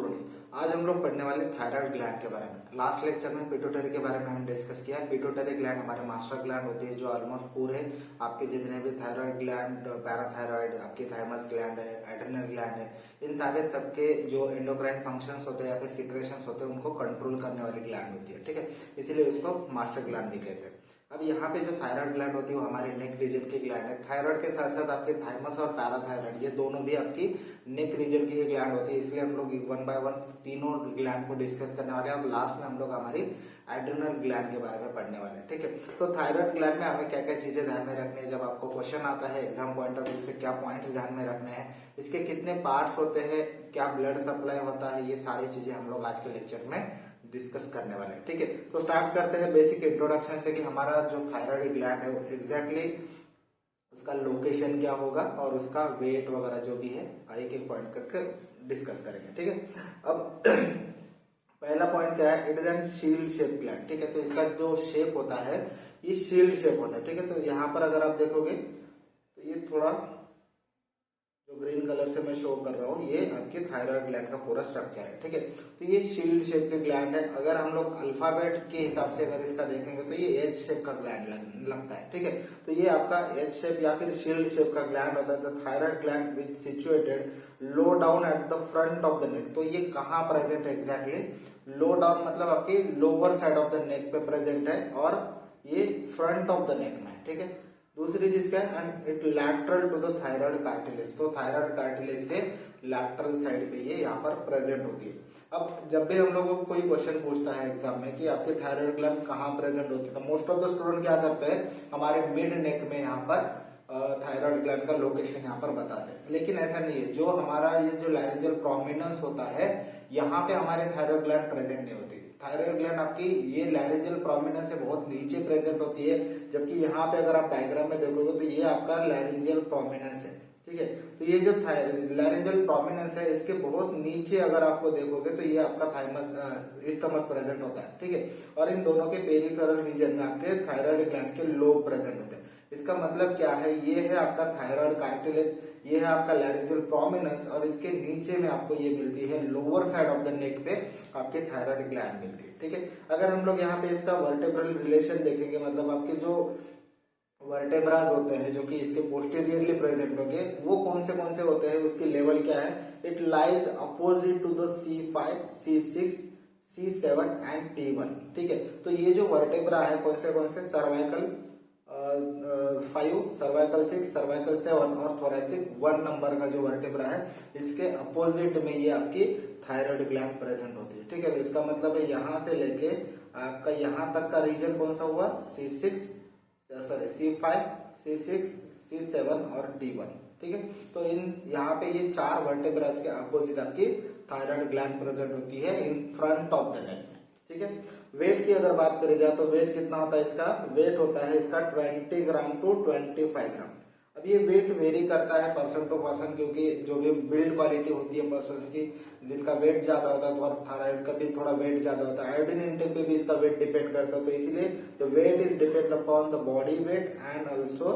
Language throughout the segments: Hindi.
स्टूडेंट्स, आज हम लोग पढ़ने वाले थायराइड ग्लैंड के बारे में। लास्ट लेक्चर में पिट्यूटरी के बारे में हमने डिस्कस किया। पिट्यूटरी ग्लैंड हमारे मास्टर ग्लैंड होती है जो ऑलमोस्ट पूरे आपके जितने भी थायराइड ग्लैंड, पैराथायराइड, आपकी थाइमस ग्लैंड है, एड्रिनल ग्लैंड है, इन सारे सबके जो एंडोक्राइन फंक्शंस होते हैं या फिर सिक्रेशंस होते हैं उनको कंट्रोल करने वाली ग्लैंड होती है। ठीक है, इसीलिए उसको मास्टर ग्लैंड भी कहते हैं। अब यहाँ पे जो थायराइड ग्लैंड होती है वो हमारे नेक रीजन की ग्लैंड है। थायराइड के साथ साथ आपके थाइमस और पैराथायराइड ये दोनों भी आपकी नेक रीजन की ही ग्लैंड होती है, इसलिए हम लोग वन बाय वन तीनों ग्लैंड को डिस्कस करने वाले हैं। और लास्ट में हम लोग हमारी एड्रिनल ग्लैंड के बारे में पढ़ने वाले हैं। ठीक है, तो थायराइड ग्लैंड में हमें क्या क्या चीजें ध्यान में रखनी है, जब आपको क्वेश्चन आता है एग्जाम पॉइंट ऑफ व्यू से क्या पॉइंट्स ध्यान में रखने हैं, इसके कितने पार्ट्स होते हैं, क्या ब्लड सप्लाई होता है, ये सारी चीजें हम लोग आज के लेक्चर में डिस्कस करने वाले हैं। ठीक है, तो स्टार्ट करते हैं बेसिक इंट्रोडक्शन से कि हमारा जो थायराइड ग्लैंड है वो एग्जैक्टली उसका लोकेशन क्या होगा और उसका वेट वगैरह जो भी है एक एक पॉइंट करके डिस्कस करेंगे। ठीक है, अब पहला पॉइंट क्या है, it is N shield shape gland. ठीक है, तो इसका जो शेप होता है ये शील्ड शेप होता है। ठीक है, तो यहाँ पर अगर आप देखोगे तो ये थोड़ा जो ग्रीन कलर से मैं शो कर रहा हूँ ये आपके थायराइड ग्लैंड का पूरा स्ट्रक्चर है। ठीक है, तो ये शील्ड शेप के ग्लैंड है। अगर हम लोग अल्फाबेट के हिसाब से अगर इसका देखेंगे तो ये एच शेप का ग्लैंड लगता है। ठीक है, तो ये आपका एच शेप या फिर शील्ड शेप का ग्लैंड होता है। The thyroid gland which situated low down at the front of the neck. तो ये कहाँ प्रेजेंट है एग्जैक्टली, लो डाउन मतलब आपकी lower side of the neck पे प्रेजेंट है और ये फ्रंट ऑफ द नेक में। ठीक है, दूसरी चीज क्या है, and it lateral to the thyroid cartilage. तो थायराइड कार्टिलेज के लैटरल साइड पे ये यहाँ पर प्रेजेंट होती है। अब जब भी हम लोगों को कोई क्वेश्चन पूछता है एग्जाम में कि आपके थायराइड ग्लैंड कहाँ प्रेजेंट होती है, तो मोस्ट ऑफ द स्टूडेंट क्या करते हैं, हमारे मिड नेक में यहाँ पर थायराइड ग्लैंड का लोकेशन यहाँ पर बताते हैं। लेकिन ऐसा नहीं है, जो हमारा ये जो लैरिंजियल प्रोमिनेंस होता है यहाँ पे हमारे थायराइड ग्लैंड प्रेजेंट नहीं होती। थायराइड ग्लैंड आपकी ये लैरिंजियल प्रोमिनेंस से बहुत नीचे प्रेजेंट होती है, जबकि यहाँ पे अगर आप डायग्राम में देखोगे तो ये आपका लैरिंजियल प्रोमिनेंस है। ठीक है, तो ये जो लैरिंजियल प्रोमिनेंस है इसके बहुत नीचे अगर आपको देखोगे तो ये आपका थाइमस इस्थमस प्रेजेंट होता है। ठीक है, और इन दोनों के पेरिफेरल रीजन में आपके थायराइड ग्लैंड के लोब प्रेजेंट होते हैं। इसका मतलब क्या है, ये है आपका थायराइड कार्टिलेज, ये है आपका लैरिंजियल प्रोमिनेंस और इसके नीचे में आपको ये मिलती है lower side of the neck पे आपके थायराइड ग्लैंड मिलती है। ठीक है, अगर हम लोग यहाँ पे इसका वर्टेब्रल रिलेशन देखेंगे, मतलब आपके जो वर्टेब्राज होते हैं जो कि इसके पोस्टीरियरली प्रेजेंट होंगे वो कौन से होते हैं, उसकी लेवल क्या है, it lies opposite to the C5, C6, C7 and T1। ठीक है, तो ये जो वर्टेब्रा है कौन से सर्वाइकल 5, सर्वाइकल 6, सर्वाइकल 7 और थोरेसिक 1 नंबर का जो वर्टेब्रा है इसके अपोजिट में ये आपकी थायराइड ग्लैंड प्रेजेंट होती है। ठीक है, तो इसका मतलब है यहाँ से लेके आपका यहाँ तक का रीजन कौन सा हुआ, C5, C6, C7 और T1। ठीक है, तो इन यहाँ पे ये 4 वर्टेब्रास के अपोजिट आपकी थायराइड ग्लैंड प्रेजेंट होती है in front of the neck. ठीक है, वेट की अगर बात करी जाए तो वेट कितना होता है इसका, वेट होता है इसका 20 ग्राम टू 25 ग्राम। अब ये वेट वेरी करता है पर्सन टू पर्सन, क्योंकि जो भी बिल्ड क्वालिटी होती है पर्सन की, जिनका वेट ज्यादा होता है तो थायराइड का भी थोड़ा वेट ज्यादा होता है, आयोडीन इंटेक पे भी इसका वेट डिपेंड करता है। तो इसलिए the weight is depend upon the body weight and also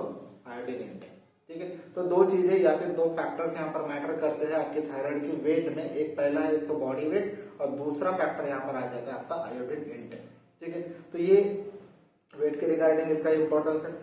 iodine intake. ठीक है, तो दो चीजें या फिर दो फैक्टर्स यहाँ पर मैटर करते हैं आपके थायराइड की वेट में। एक पहला है तो बॉडी वेट और दूसरा फैक्टर यहाँ पर आ जाता है आपका आयोडीन इंटेक। ठीक है, तो ये वेट के रिगार्डिंग इसका इंपॉर्टेंस है।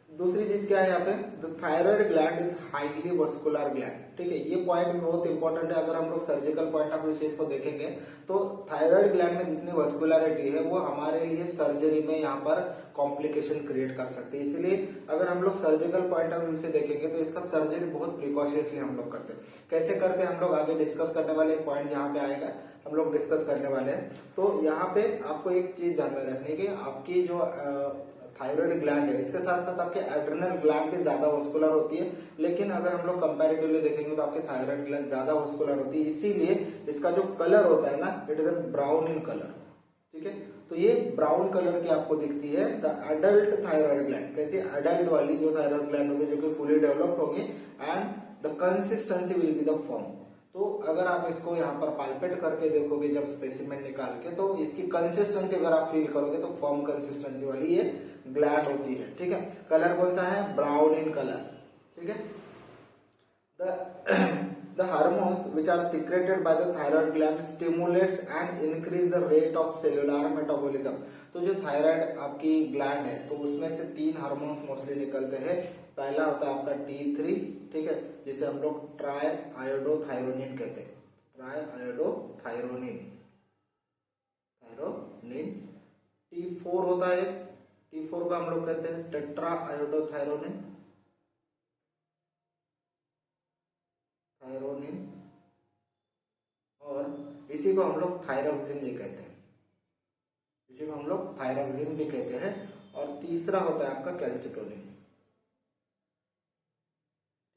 दूसरी चीज क्या है यहाँ पे, the thyroid gland is highly vascular gland. ठीक है, ये पॉइंट बहुत इंपॉर्टेंट है। अगर हम लोग सर्जिकल पॉइंट ऑफ व्यू से इसको देखेंगे तो थायराइड ग्लैंड में जितनी वस्कुलरिटी है वो हमारे लिए सर्जरी में यहाँ पर कॉम्प्लिकेशन क्रिएट कर सकते हैं। इसलिए अगर हम लोग सर्जिकल पॉइंट ऑफ व्यू से देखेंगे तो इसका सर्जरी बहुत प्रिकॉशंसली हम लोग करते हैं। कैसे करते हैं हम लोग आगे डिस्कस करने वाले, एक पॉइंट यहाँ पे आएगा हम लोग डिस्कस करने वाले हैं। तो यहाँ पे आपको एक चीज ध्यान में रखनी है, आपकी जो थायराइड ग्लैंड है इसके साथ साथ आपके एड्रिनल ग्लैंड भी ज्यादा वस्कुलर होती है, लेकिन अगर हम लोग कंपैरेटिवली देखेंगे तो आपके थायराइड ग्लैंड ज्यादा वस्कुलर होती है, इसीलिए इसका जो कलर होता है ना, it is brown in colour. ठीक है, तो ये ब्राउन कलर की आपको दिखती है द एडल्ट थायराइड ग्लैंड। कैसे, एडल्ट वाली जो थायराइड ग्लैंड होगी जो कि फुली डेवलप्ड होगी and the consistency will be the form. तो अगर आप इसको यहाँ पर पाल्पेट करके देखोगे जब स्पेसिमेन निकाल के, तो इसकी कंसिस्टेंसी अगर आप फील करोगे तो फॉर्म कंसिस्टेंसी वाली ये ग्लैंड होती है। ठीक है, कलर कौन सा है, ब्राउन इन कलर। ठीक है, the hormones which are secreted by the thyroid gland stimulates and increase the rate of cellular metabolism. तो जो थायराइड आपकी ग्लैंड है तो उसमें से 3 हार्मोन्स मोस्टली निकलते हैं। पहला होता है आपका T3, ठीक है, जिसे हम लोग ट्राई आयोडोथायरोनिन कहते हैं, ट्राई आयोडोथायरोनिन थायरोनिन। T4 होता है, T4 को हम लोग कहते हैं टेट्रा आयोडोथायरोनिन थायरोनिन, और इसी को हम लोग थायरोक्सिन भी कहते हैं, इसी को हम लोग थायरोक्सिन भी कहते हैं। और तीसरा होता है आपका कैल्सिटोनिन,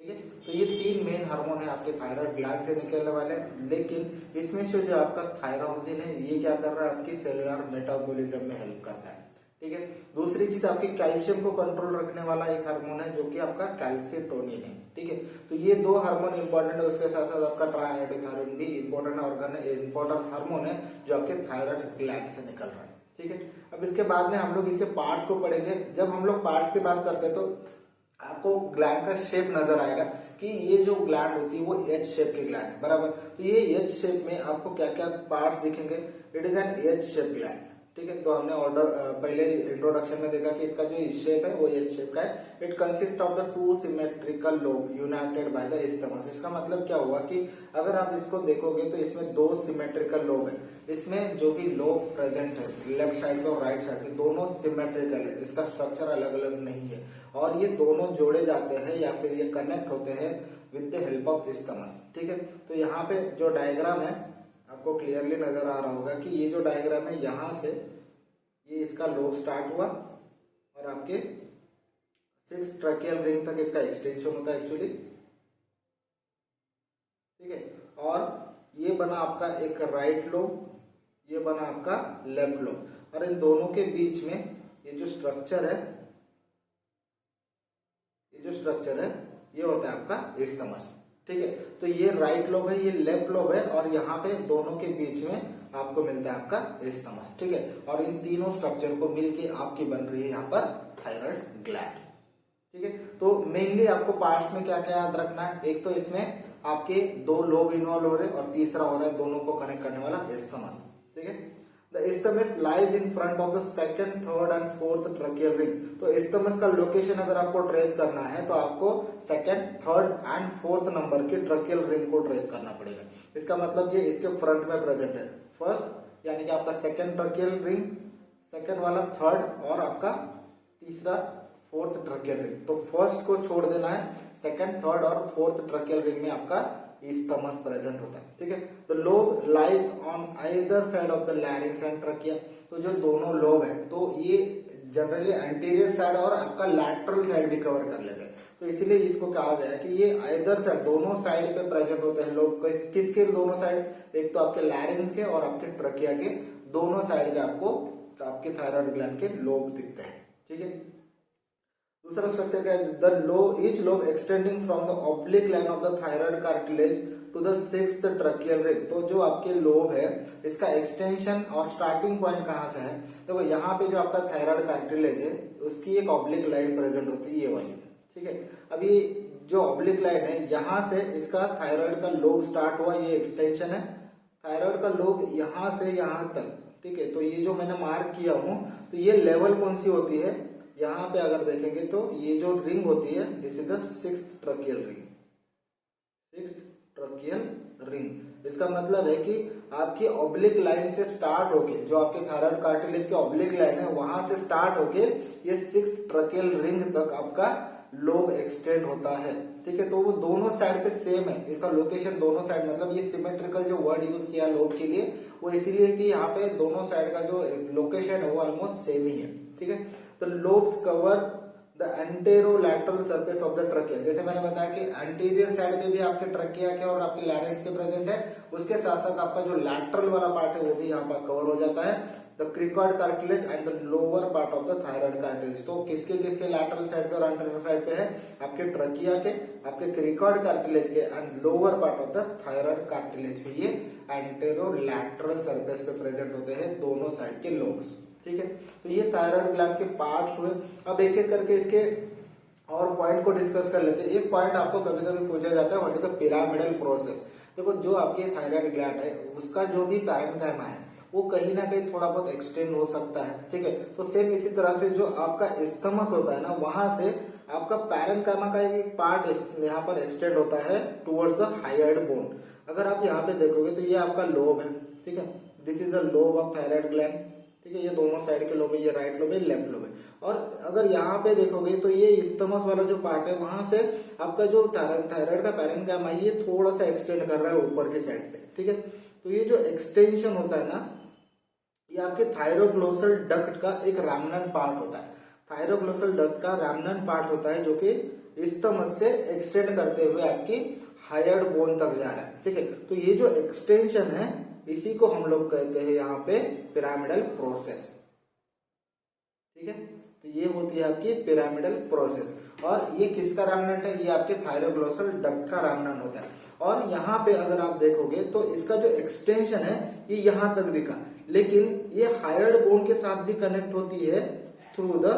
ठीक है। तो ये 3 मेन हार्मोन है आपके थायराइड ग्लैंड से निकलने वाले, लेकिन इसमें से जो आपका थायरोक्सिन है ये क्या कर रहा है, आपकी सेलुलर मेटाबॉलिज्म में हेल्प करता है, ठीक है। दूसरी चीज आपके कैल्शियम को कंट्रोल रखने वाला एक हार्मोन है जो कि आपका कैल्सिटोनिन है, ठीक है। तो ये 2 हार्मोन इंपॉर्टेंट है, उसके साथ साथ आपका ट्राईआयोडोथायरोनिन भी इंपॉर्टेंट ऑर्गन है, इंपॉर्टेंट हार्मोन है जो आपके थायराइड ग्लैंड से निकल रहा है, ठीक है। अब इसके बाद में हम लोग इसके पार्ट्स को पढ़ेंगे। जब हम लोग पार्ट्स की बात करते हैं तो आपको ग्लैंड का शेप नजर आएगा कि ये जो ग्लैंड होती है वो एच शेप की ग्लैंड है, बराबर। तो ये एच शेप में आपको क्या क्या पार्ट्स दिखेंगे, it is N H shape gland, ठीक है। तो हमने पहले इंट्रोडक्शन में देखा कि इसका जो शेप है वो एच शेप का है। It consist of the 2 symmetrical lobe United by the isthmus. इसका मतलब क्या हुआ कि अगर आप इसको देखोगे तो इसमें 2 सिमेट्रिकल लोब है, इसमें जो भी लोब प्रेजेंट है लेफ्ट साइड पे और राइट साइड पे दोनों सिमेट्रिकल है, इसका स्ट्रक्चर अलग अलग नहीं है, और ये दोनों जोड़े जाते हैं या फिर ये कनेक्ट होते हैं with the help of isthmus, ठीक है। तो यहाँ पे जो डायग्राम है आपको क्लियरली नजर आ रहा होगा कि ये जो डायग्राम है यहाँ से ये इसका लोब स्टार्ट हुआ और आपके 6 ट्रैकियल रिंग तक इसका एक्सटेंशन होता है एक्चुअली, ठीक है। और ये बना आपका एक राइट लोब, ये बना आपका लेफ्ट लोब, और इन दोनों के बीच में ये जो स्ट्रक्चर है, ये होता है आपका इस्थमस, ठीक है। तो ये राइट लोब है, ये लेफ्ट लोब है, और यहाँ पे दोनों के बीच में आपको मिलता है आपका इस्थमस, ठीक है। और इन तीनों स्ट्रक्चर को मिलके आपकी बन रही है यहाँ पर थायराइड ग्लैंड, ठीक है। तो मेनली आपको पार्ट्स में क्या क्या याद रखना है, एक तो इसमें आपके 2 लोब इन्वॉल्व हो रहे हैं, और तीसरा हो रहा है दोनों को कनेक्ट करने वाला इस्थमस, ठीक है। The isthmus lies in front of the second, third and fourth tracheal ring। तो isthmus का लोकेशन अगर आपको ट्रेस करना है तो आपको second, third and fourth number की ट्रकेल रिंग को ट्रेस करना पड़ेगा। इसका मतलब ये इसके फ्रंट में प्रेजेंट है, फर्स्ट यानी कि आपका सेकंड ट्रकेल रिंग, सेकंड वाला थर्ड, और आपका तीसरा फोर्थ ट्रकेल रिंग। तो फर्स्ट को छोड़ देना है, सेकंड, थर्ड और फोर्थ ट्रकेल रिंग में आपका इस्थमस प्रेजेंट होता है, ठीक है। तो lobe lies on either side of the larynx and trachea. तो जो दोनों लोब है तो ये जनरली एंटीरियर साइड और आपका लैटरल साइड भी कवर कर लेते हैं, तो इसीलिए इसको कहा गया है कि ये आइदर साइड, दोनों साइड पे प्रेजेंट होते हैं लोब। किसके दोनों साइड, एक तो आपके लैरिंक्स के और आपके ट्रकिया के दोनों साइड पे आपको आपके थायराइड ग्लैंड के लोब दिखते हैं, ठीक है। दूसरा स्ट्रक्चर क्या है, the each lobe extending from the oblique line of the thyroid cartilage to the 6th tracheal ring. तो जो आपके लोब है इसका एक्सटेंशन और स्टार्टिंग पॉइंट कहाँ से है, देखो यहाँ पे जो आपका थायराइड कार्टिलेज है उसकी एक ऑब्लिक लाइन प्रेजेंट होती है, ये वाली, ठीक है। अब ये जो ऑब्लिक लाइन है यहाँ से इसका थायराइड का लोब स्टार्ट हुआ, ये एक्सटेंशन है, थायराइड का लोब यहाँ से यहाँ तक, ठीक है। तो ये जो मैंने मार्क किया हूँ तो ये लेवल कौन सी होती है, यहाँ पे अगर देखेंगे तो ये जो रिंग होती है this is a 6th tracheal ring, 6th tracheal ring. इसका मतलब है कि आपकी ऑब्लिक लाइन से स्टार्ट होके, जो आपके थायराइड कार्टिलेज के ऑब्लिक लाइन है वहां से स्टार्ट होके ये 6th ट्रकियल रिंग तक आपका लोब एक्सटेंड होता है, ठीक है। तो वो दोनों साइड पे सेम है, इसका लोकेशन दोनों साइड, मतलब ये सिमेट्रिकल जो वर्ड यूज किया लोब के लिए वो इसीलिए कि यहाँ पे दोनों साइड का जो लोकेशन है वो ऑलमोस्ट सेम ही है, ठीक है। तो lobes cover the anterolateral surface of the trachea. जैसे मैंने बताया कि एंटीरियर साइड पे भी आपके ट्रकिया के और आपके लैरिंक्स के प्रेजेंट है, उसके साथ साथ आपका जो लैटरल वाला पार्ट है वो भी यहाँ पर कवर हो जाता है, the cricoid cartilage and the lower part of the thyroid cartilage. तो किसके किसके लैटरल साइड पे और एंटीरियर साइड पे है, आपके ट्रकिया के, आपके क्रिकॉइड कार्टिलेज के and lower part of the thyroid cartilage के ये एंटेरोलैटरल सरफेस पे प्रेजेंट होते हैं दोनों साइड के लोब्स, ठीक है। तो ये थायराइड ग्लैंड के पार्ट्स हुए। अब एक एक करके इसके और पॉइंट को डिस्कस कर लेते हैं। एक पॉइंट आपको कभी कभी पूछा जाता है, what is the pyramidal process. देखो जो आपके थायराइड ग्लैंड है उसका जो भी पैरेन्काइमा है वो कहीं ना कहीं थोड़ा बहुत एक्सटेंड हो सकता है, ठीक है। तो सेम इसी तरह से जो आपका इस्थमस होता है ना, वहां से आपका पैरेन्काइमा का एक पार्ट यहाँ पर एक्सटेंड होता है टुवर्ड्स द हाइड बोन। अगर आप यहाँ पे देखोगे तो ये आपका लोब है, ठीक है, this is a lobe of thyroid gland, ठीक है। ये दोनों साइड के लोब है, ये राइट लोब है, लेफ्ट लोब है। और अगर यहाँ पे देखोगे तो ये इस्थमस वाला जो पार्ट है वहां से आपका जो थायराइड का पैरेन्काइमा ये थोड़ा सा एक्सटेंड कर रहा है ऊपर की साइड पे, ठीक है। तो ये जो एक्सटेंशन होता है ना, ये आपके थायरोग्लोसल डक्ट का एक रैमनेंट पार्ट होता है। थायरोग्लोसल डक्ट का रैमनेंट पार्ट होता है जो कि इस्थमस से एक्सटेंड करते हुए आपकी हाइड बोन तक जा रहा है, ठीक है। तो ये जो एक्सटेंशन है इसी को हम लोग कहते हैं यहाँ पे पिरामिडल प्रोसेस, ठीक है। तो ये होती है आपकी पिरामिडल प्रोसेस। और ये किसका रैमनेंट है, ये आपके थायरोग्लोसल डक्ट का रैमनेंट होता है। और यहाँ पे अगर आप देखोगे तो इसका जो एक्सटेंशन है ये यहाँ तक दिखा, लेकिन ये हाइड बोन के साथ भी कनेक्ट होती है थ्रू द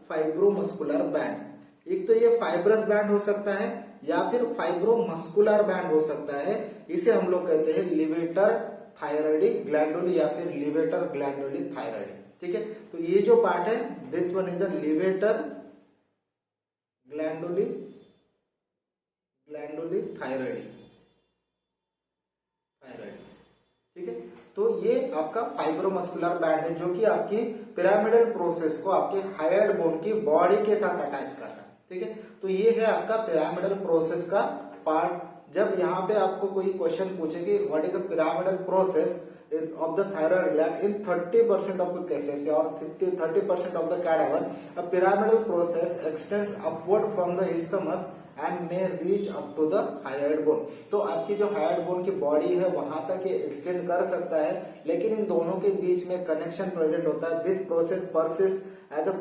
फाइब्रोमस्कुलर बैंड। एक तो ये फाइब्रस बैंड हो सकता है या फिर फाइब्रोमस्कुलर बैंड हो सकता है। इसे हम लोग कहते हैं लिवेटर थायराइडी ग्लैंडुली या फिर लिवेटर ग्लैंडुली थायराइडी, ठीक है। तो ये जो पार्ट है this one is a levator glandulae thyroideae, ठीक है। तो ये आपका फाइब्रोमस्कुलर बैंड है जो कि आपकी पिरामिडल प्रोसेस को आपके हाइड बोन की बॉडी के साथ अटैच कर रहा है, ठीक है। तो ये है आपका पिरामिडल प्रोसेस का पार्ट। जब यहाँ पे आपको कोई क्वेश्चन पूछेगी what is the pyramidal process of the thyroid gland in 30% of the cases or 30% of the cadaver, a pyramidal process extends upward from the isthmus and may reach up to the hyoid bone। तो आपकी जो हाइड बोन की बॉडी है वहां तक ये एक्सटेंड कर सकता है, लेकिन इन दोनों के बीच में कनेक्शन प्रेजेंट होता है। This process persist as a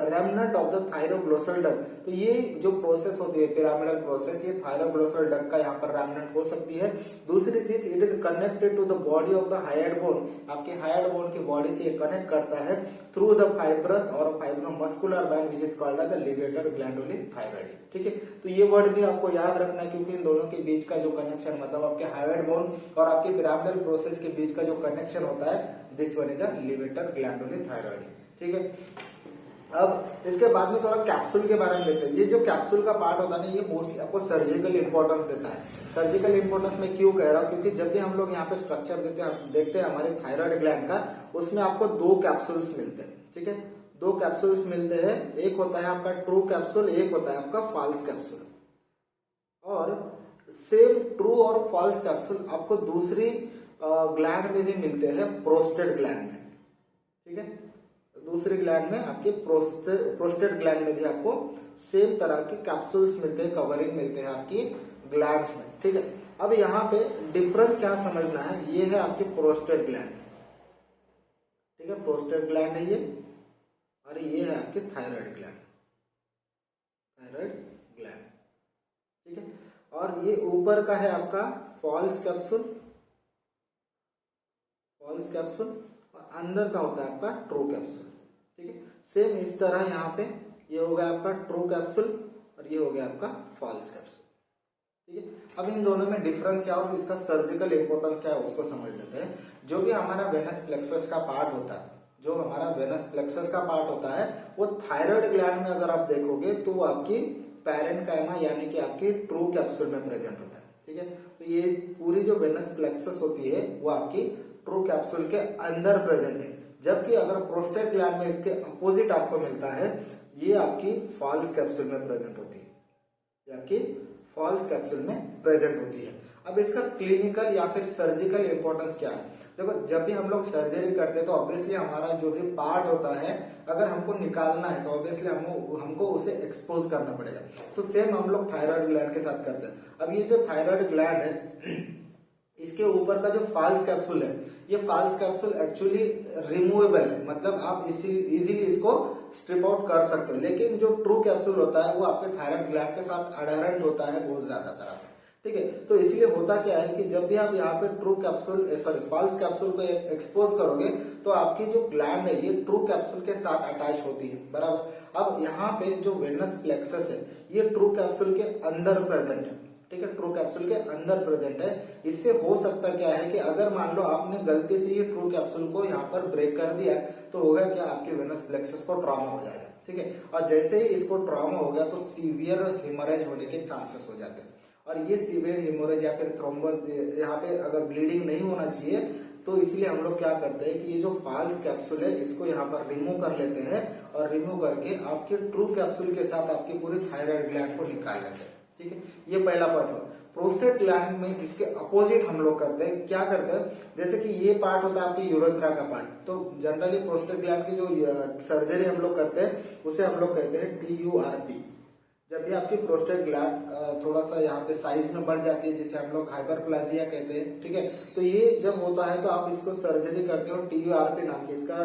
remnant of the thyroglossal duct. तो ये जो प्रोसेस होती है पिरामिडल प्रोसेस, ये थायरोग्लोसल डक्ट का यहाँ पर रेमनेंट हो सकती है। दूसरी चीज, it is connected to the body of the hyoid bone. आपके हाइड बोन की बॉडी से ये कनेक्ट करता है थ्रू द फाइब्रस और fibromuscular band which is called the levator glandulae thyroideae, ठीक है। तो ये वर्ड भी आपको याद रखना है क्योंकि इन दोनों के बीच का जो कनेक्शन, मतलब आपके हाइड बोन और आपके पिरामिडल प्रोसेस के बीच का जो कनेक्शन होता है, this one is a levator glandulae thyroideae, ठीक है। अब इसके बाद में थोड़ा कैप्सूल के बारे में देखते हैं। ये जो कैप्सूल का पार्ट होता है ना, ये मोस्टली आपको सर्जिकल इंपॉर्टेंस देता है। सर्जिकल इंपॉर्टेंस में क्यों कह रहा हूँ, क्योंकि जब भी हम लोग यहाँ पे स्ट्रक्चर देखते हैं हमारे थायराइड ग्लैंड का, उसमें आपको 2 कैप्सूल्स मिलते हैं, ठीक है। 2 कैप्सूल्स मिलते हैं, एक होता है आपका ट्रू कैप्सूल, एक होता है आपका फॉल्स कैप्सूल। और सेम ट्रू और फॉल्स कैप्सूल आपको दूसरी ग्लैंड में भी मिलते हैं, प्रोस्टेट ग्लैंड में, ठीक है। दूसरी ग्लैंड में आपके प्रोस्टेट ग्लैंड में भी आपको सेम तरह के कैप्सूल्स मिलते हैं, कवरिंग मिलते हैं आपकी ग्लैंड्स में, ठीक है। अब यहाँ पे डिफरेंस क्या समझना है, ये है आपकी प्रोस्टेट ग्लैंड, ठीक है, प्रोस्टेट ग्लैंड है ये, और ये है आपके थायराइड ग्लैंड, ठीक है। और ये ऊपर का है आपका फॉल्स कैप्सूल, और अंदर का होता है आपका ट्रू कैप्सूल, ठीक है। सेम इस तरह यहाँ पे ये हो गया आपका ट्रू कैप्सूल और ये हो गया आपका फॉल्स कैप्सूल, ठीक है। अब इन दोनों में डिफरेंस क्या और इसका सर्जिकल इंपॉर्टेंस क्या है उसको समझ लेते हैं। जो भी हमारा वेनस प्लेक्सस का पार्ट होता है, जो हमारा वेनस प्लेक्सस का पार्ट होता है, वो थायराइड ग्लैंड में अगर आप देखोगे तो वो आपकी पैरेन्काइमा यानी कि आपकी ट्रू कैप्सूल में प्रेजेंट होता है, ठीक है। तो ये पूरी जो वेनस प्लेक्सस होती है वो आपकी ट्रू कैप्सूल के अंदर प्रेजेंट है, जबकि अगर प्रोस्टेट ग्लैंड में इसके अपोजिट आपको मिलता है, ये आपकी फॉल्स कैप्सूल में प्रेजेंट होती है, ये आपकी फॉल्स कैप्सूल में प्रेजेंट होती है। अब इसका क्लिनिकल या फिर सर्जिकल इंपॉर्टेंस क्या है, देखो जब भी हम लोग सर्जरी करते हैं तो ऑब्वियसली हमारा जो भी पार्ट होता है अगर हमको निकालना है तो ऑब्वियसली हमको उसे एक्सपोज करना पड़ेगा। तो सेम हम लोग थायराइड ग्लैंड के साथ करते हैं। अब ये जो थायराइड ग्लैंड है इसके ऊपर का जो फॉल्स कैप्सूल है, ये फॉल्स कैप्सूल एक्चुअली रिमूवेबल है, मतलब आप इजीली इसको स्ट्रिप आउट कर सकते हो। लेकिन जो ट्रू कैप्सूल होता है वो आपके थायराइड ग्लैंड के साथ अडहेरेंट होता है बहुत ज्यादा तरह से, ठीक है। तो इसलिए होता क्या है कि जब भी आप यहाँ पे true capsule sorry false capsule को एक्सपोज करोगे तो आपकी जो ग्लैंड है ये ट्रू कैप्सूल के साथ अटैच होती है, बराबर। अब यहाँ पे जो वेनस प्लेक्सस है ये ट्रू कैप्सूल के अंदर प्रेजेंट है, ठीक है, ट्रू कैप्सूल के अंदर प्रेजेंट है। इससे हो सकता क्या है कि अगर मान लो आपने गलती से ये ट्रू कैप्सूल को यहाँ पर ब्रेक कर दिया तो होगा क्या, आपके वेनस प्लेक्सस को ट्रॉमा हो जाएगा, ठीक है। और जैसे ही इसको ट्रॉमा हो गया तो सीवियर हेमोरेज होने के चांसेस हो जाते हैं। और ये सीवियर हेमोरेज या फिर थ्रोम्बस, यहाँ पे अगर ब्लीडिंग नहीं होना चाहिए तो इसलिए हम लोग क्या करते हैं कि ये जो फॉल्स कैप्सूल है इसको यहाँ पर रिमूव कर लेते हैं और रिमूव करके आपके ट्रू कैप्सूल के साथ आपकी पूरी थायराइड ग्लैंड को निकाल लेते हैं, ठीक है। ये पहला पार्ट हुआ। प्रोस्टेट ग्लैंड में इसके अपोजिट हम लोग करते हैं, क्या करते हैं, जैसे कि ये पार्ट होता है आपकी यूरेथ्रा का पार्ट, तो जनरली प्रोस्टेट ग्लैंड की जो सर्जरी हम लोग करते हैं उसे हम लोग कहते हैं TURP। जब भी आपकी प्रोस्टेट ग्लैंड थोड़ा सा यहाँ पे साइज में बढ़ जाती है जिसे हम लोग हाइपरप्लाजिया कहते हैं, ठीक है, तो ये जब होता है तो आप इसको सर्जरी करते हो TURP नाम की। इसका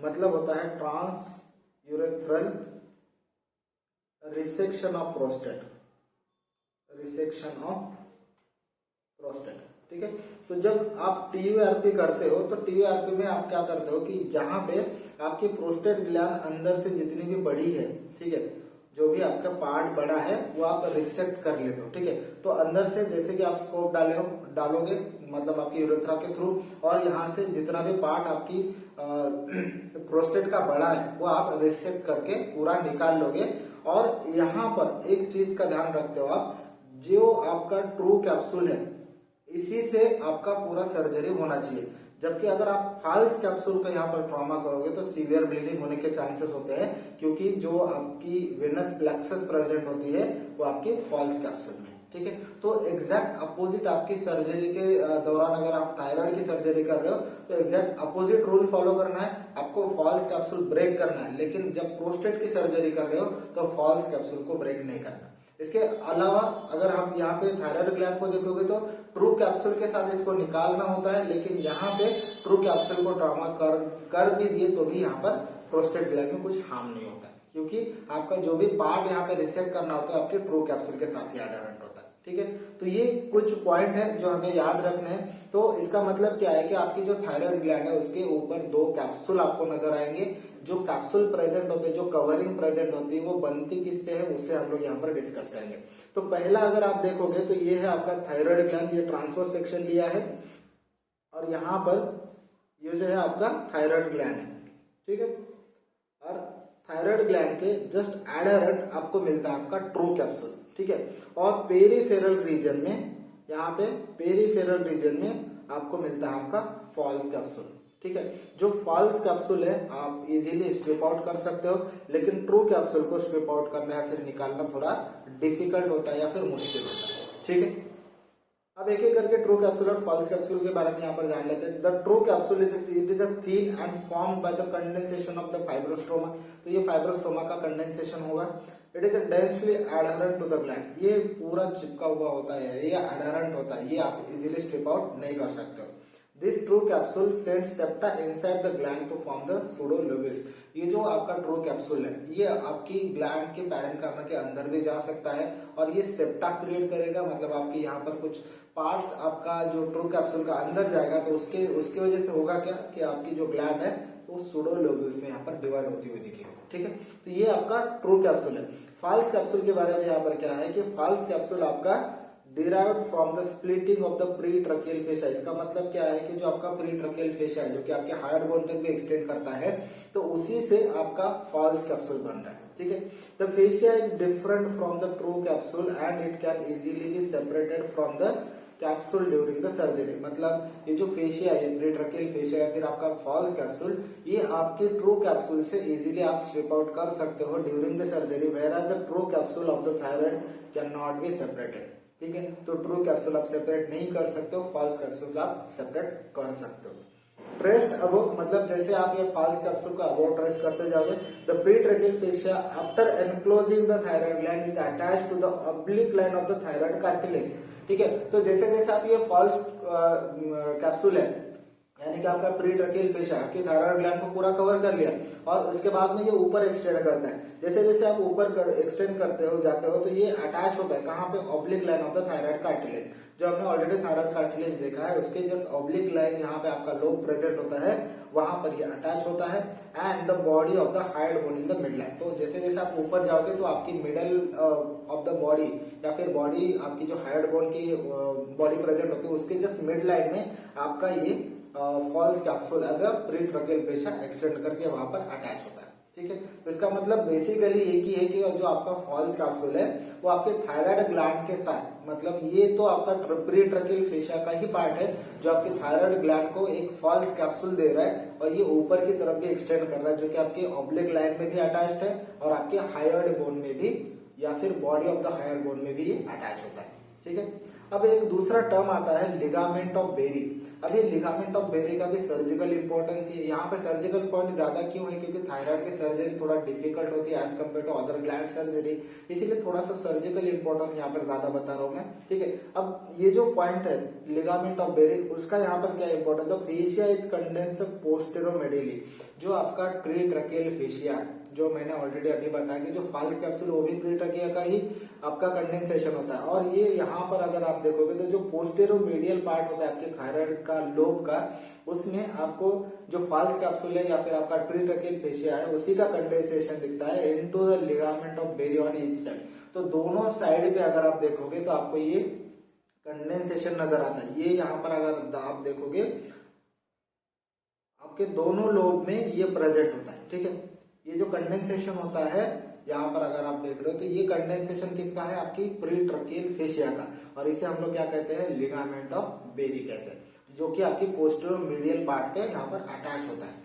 मतलब होता है trans urethral resection of prostate, resection of prostate, ठीक है। तो जब आप TURP करते हो तो TURP में आप क्या करते हो कि जहां पे आपकी प्रोस्टेट ग्लैंड अंदर से जितनी भी बड़ी है, ठीक है, जो भी आपका पार्ट बड़ा है वो आप रिसेक्ट कर लेते हो, ठीक है। तो अंदर से जैसे कि आप स्कोप डालोगे मतलब आपकी यूरेथ्रा के थ्रू, और यहाँ से जितना भी पार्ट आपकी प्रोस्टेट का बड़ा है वो आप रिसेक्ट करके पूरा निकाल लोगे। और यहाँ पर एक चीज का ध्यान रखते हो आप, जो आपका ट्रू कैप्सूल है इसी से आपका पूरा सर्जरी होना चाहिए। जबकि अगर आप फॉल्स कैप्सूल को यहाँ पर ट्रॉमा करोगे तो सीवियर ब्लीडिंग होने के चांसेस होते हैं, क्योंकि जो आपकी वेनस प्लेक्सस प्रेजेंट होती है वो आपकी फॉल्स कैप्सूल में, ठीक है। तो एग्जैक्ट अपोजिट आपकी सर्जरी के दौरान अगर आप थायराइड की सर्जरी कर रहे हो तो एग्जैक्ट अपोजिट रूल फॉलो करना है, आपको फॉल्स कैप्सूल ब्रेक करना है। लेकिन जब प्रोस्टेट की सर्जरी कर रहे हो तो फॉल्स कैप्सूल को ब्रेक नहीं करना। इसके अलावा अगर हम यहाँ पे थायराइड ग्लैंड को देखोगे तो ट्रू कैप्सूल के साथ इसको निकालना होता है, लेकिन यहाँ पे ट्रू कैप्सूल को ट्रॉमा कर भी दिए तो भी यहाँ पर प्रोस्टेट ग्लैंड में कुछ हार्म नहीं होता, क्योंकि आपका जो भी पार्ट यहाँ पे रिसेक्ट करना होता है आपके ट्रू कैप्सूल के साथ ही अडहेरेंट होता है, ठीक है। तो ये कुछ पॉइंट है जो हमें याद रखने हैं। तो इसका मतलब क्या है कि आपकी जो थायराइड ग्लैंड है उसके ऊपर 2 कैप्सूल आपको नजर आएंगे। जो कैप्सूल प्रेजेंट होते हैं, जो कवरिंग प्रेजेंट होती है, वो बनती किससे है उससे हम लोग यहाँ पर डिस्कस करेंगे। तो पहला अगर आप देखोगे तो ये है आपका थायराइड ग्लैंड, ये ट्रांसवर्स सेक्शन लिया है और यहाँ पर ये जो है आपका थायराइड ग्लैंड है, ठीक है। और थायराइड ग्लैंड के जस्ट एडहेरेंट आपको मिलता है आपका ट्रू कैप्सूल, ठीक है। और पेरिफेरल रीजन में, यहाँ पे पेरिफेरल रीजन में आपको मिलता है आपका फॉल्स कैप्सूल, ठीक है। जो फॉल्स कैप्सूल है आप इजीली स्ट्रिप आउट कर सकते हो, लेकिन ट्रू कैप्सूल को स्ट्रिप आउट करना या फिर निकालना थोड़ा डिफिकल्ट होता है या फिर मुश्किल होता है, ठीक है। अब एक एक करके ट्रू कैप्सूल और फॉल्स कैप्सूल के बारे में यहाँ पर जान लेते हैं। The true capsule it is a thin and formed by the condensation of the fibrostroma. तो ये फाइब्रोस्टोमा का कंडेंसेशन होगा। It is densely adherent to the gland, ये पूरा चिपका हुआ होता है, ये एडहेरेंट होता है, ये आप इजीली स्ट्रिप आउट नहीं कर सकते हो। This true capsule sends septa inside the gland to form the pseudolobules. ये जो आपका ट्रू कैप्सूल है ये आपकी ग्लैंड के पैरेन्काइमा के अंदर भी जा सकता है और ये सेप्टा क्रिएट करेगा, मतलब आपके यहाँ पर कुछ पार्ट्स आपका जो ट्रू कैप्सूल का अंदर जाएगा तो उसके वजह से होगा क्या कि आपकी जो ग्लैंड है वो सूडोलोब्यूल्स में यहाँ पर डिवाइड होती हुई दिखेगी, ठीक है। तो ये आपका ट्रू कैप्सूल है। फॉल्स कैप्सूल के बारे में यहाँ पर क्या है कि फॉल्स कैप्सूल आपका derived from the splitting of the pretracheal fascia. इसका मतलब क्या है कि जो आपका प्रीट्रकियल फेशिया है जो कि आपके हार्ट बोन तक भी एक्सटेंड करता है, तो उसी से आपका फॉल्स कैप्सूल बन रहा है, ठीक है। The fascia is different from the true capsule and it can easily be separated from the capsule during the surgery. मतलब ये जो फेशिया है, प्रीट्रकियल फेशिया या फिर आपका फॉल्स कैप्सूल, ये आपके ट्रू कैप्सूल से इजीली आप स्ट्रिप आउट कर सकते हो during the surgery, whereas the true capsule of the thyroid can not be separated, ठीक है। तो ट्रू कैप्सूल आप सेपरेट नहीं कर सकते हो, फॉल्स कैप्सूल आप सेपरेट कर सकते हो। ट्रेस्ड अबव, मतलब जैसे आप ये फॉल्स कैप्सूल को अबव ट्रेस करते जाओगे, the pretracheal fascia after enclosing the thyroid gland is attached to the oblique line of the thyroid cartilage, ठीक है। तो जैसे जैसे आप ये फॉल्स कैप्सूल है यानी कि आपका प्री ट्रकियल फेशिया आपके थायराइड ग्लैंड को पूरा कवर कर लिया, और उसके बाद में ये ऊपर एक्सटेंड करता है। जैसे जैसे आप ऊपर एक्सटेंड करते हो जाते हो तो ये अटैच होता है कहाँ पे, oblique line of the thyroid cartilage. जो आपने ऑलरेडी थायराइड कार्टिलेज देखा है उसके जस्ट ऑब्लिक लाइन यहाँ पे आपका लोब प्रेजेंट होता है, वहां पर ये अटैच होता है। And the body of the hyoid bone in the mid line, तो जैसे जैसे आप ऊपर जाओगे तो आपकी मिडल ऑफ द बॉडी या फिर बॉडी आपकी जो हाइड बोन की बॉडी प्रेजेंट होती है उसके जस्ट मिड लाइन में आपका ये false capsule as a pre tracheal fascia extend करके वहां पर अटैच होता है। ठीक है, तो इसका मतलब बेसिकली एक ही है कि जो आपका फॉल्स कैप्सूल है वो आपके थायराइड ग्लैंड के साथ, मतलब ये तो आपका प्री ट्रकियल फेशिया का ही पार्ट है जो आपके थायराइड ग्लैंड को एक फॉल्स कैप्सूल दे रहा है, और ये ऊपर की तरफ भी एक्सटेंड कर रहा है जो कि आपके ऑब्लिक लाइन में भी अटैच्ड है और आपके हायर्ड बोन में भी या फिर body of the hyoid bone में भी ये अटैच होता है। ठीक है, अब एक दूसरा टर्म आता है लिगामेंट ऑफ बेरी। अब ये लिगामेंट ऑफ बेरी का भी सर्जिकल इंपॉर्टेंस है। यहाँ पे सर्जिकल पॉइंट ज्यादा क्यों है, क्योंकि थायराइड की सर्जरी थोड़ा डिफिकल्ट होती है as compare to other gland surgery, इसीलिए थोड़ा सा सर्जिकल इंपॉर्टेंस यहाँ पर ज्यादा बता रहा हूँ मैं। ठीक है, अब ये जो पॉइंट है लिगामेंट ऑफ बेरी उसका यहाँ पर क्या इंपॉर्टेंट है, फेशिया इज कंडेंस पोस्टेरोमेडियली। जो आपका प्री ट्रकियल फेशिया जो मैंने ऑलरेडी अभी बताया कि जो फॉल्स कैप्सूल वो भी प्री ट्रकिया का ही आपका कंडेंसेशन होता है, और ये यहाँ पर अगर आप देखोगे तो जो पोस्टेरोमीडियल पार्ट होता है आपके थायराइड का लोब का, उसमें आपको जो फॉल्स कैप्सूल है या फिर आपका प्री ट्रकियल फेशिया है उसी का कंडेंसेशन दिखता है into the ligament of Berry on each side. तो दोनों साइड पे अगर आप देखोगे तो आपको ये कंडेंसेशन नजर आता है। ये यहाँ पर अगर आप देखोगे आपके दोनों लोब में ये प्रेजेंट होता है। ठीक है, ये जो कंडेंसेशन होता है यहाँ पर अगर आप देख रहे हो तो ये कंडेंसेशन किसका है, आपकी प्री ट्रकियल फेशिया का, और इसे हम लोग क्या कहते हैं, लिगामेंट ऑफ बेरी कहते हैं, जो कि आपकी पोस्टेरोमीडियल पार्ट पे यहाँ पर अटैच होता है।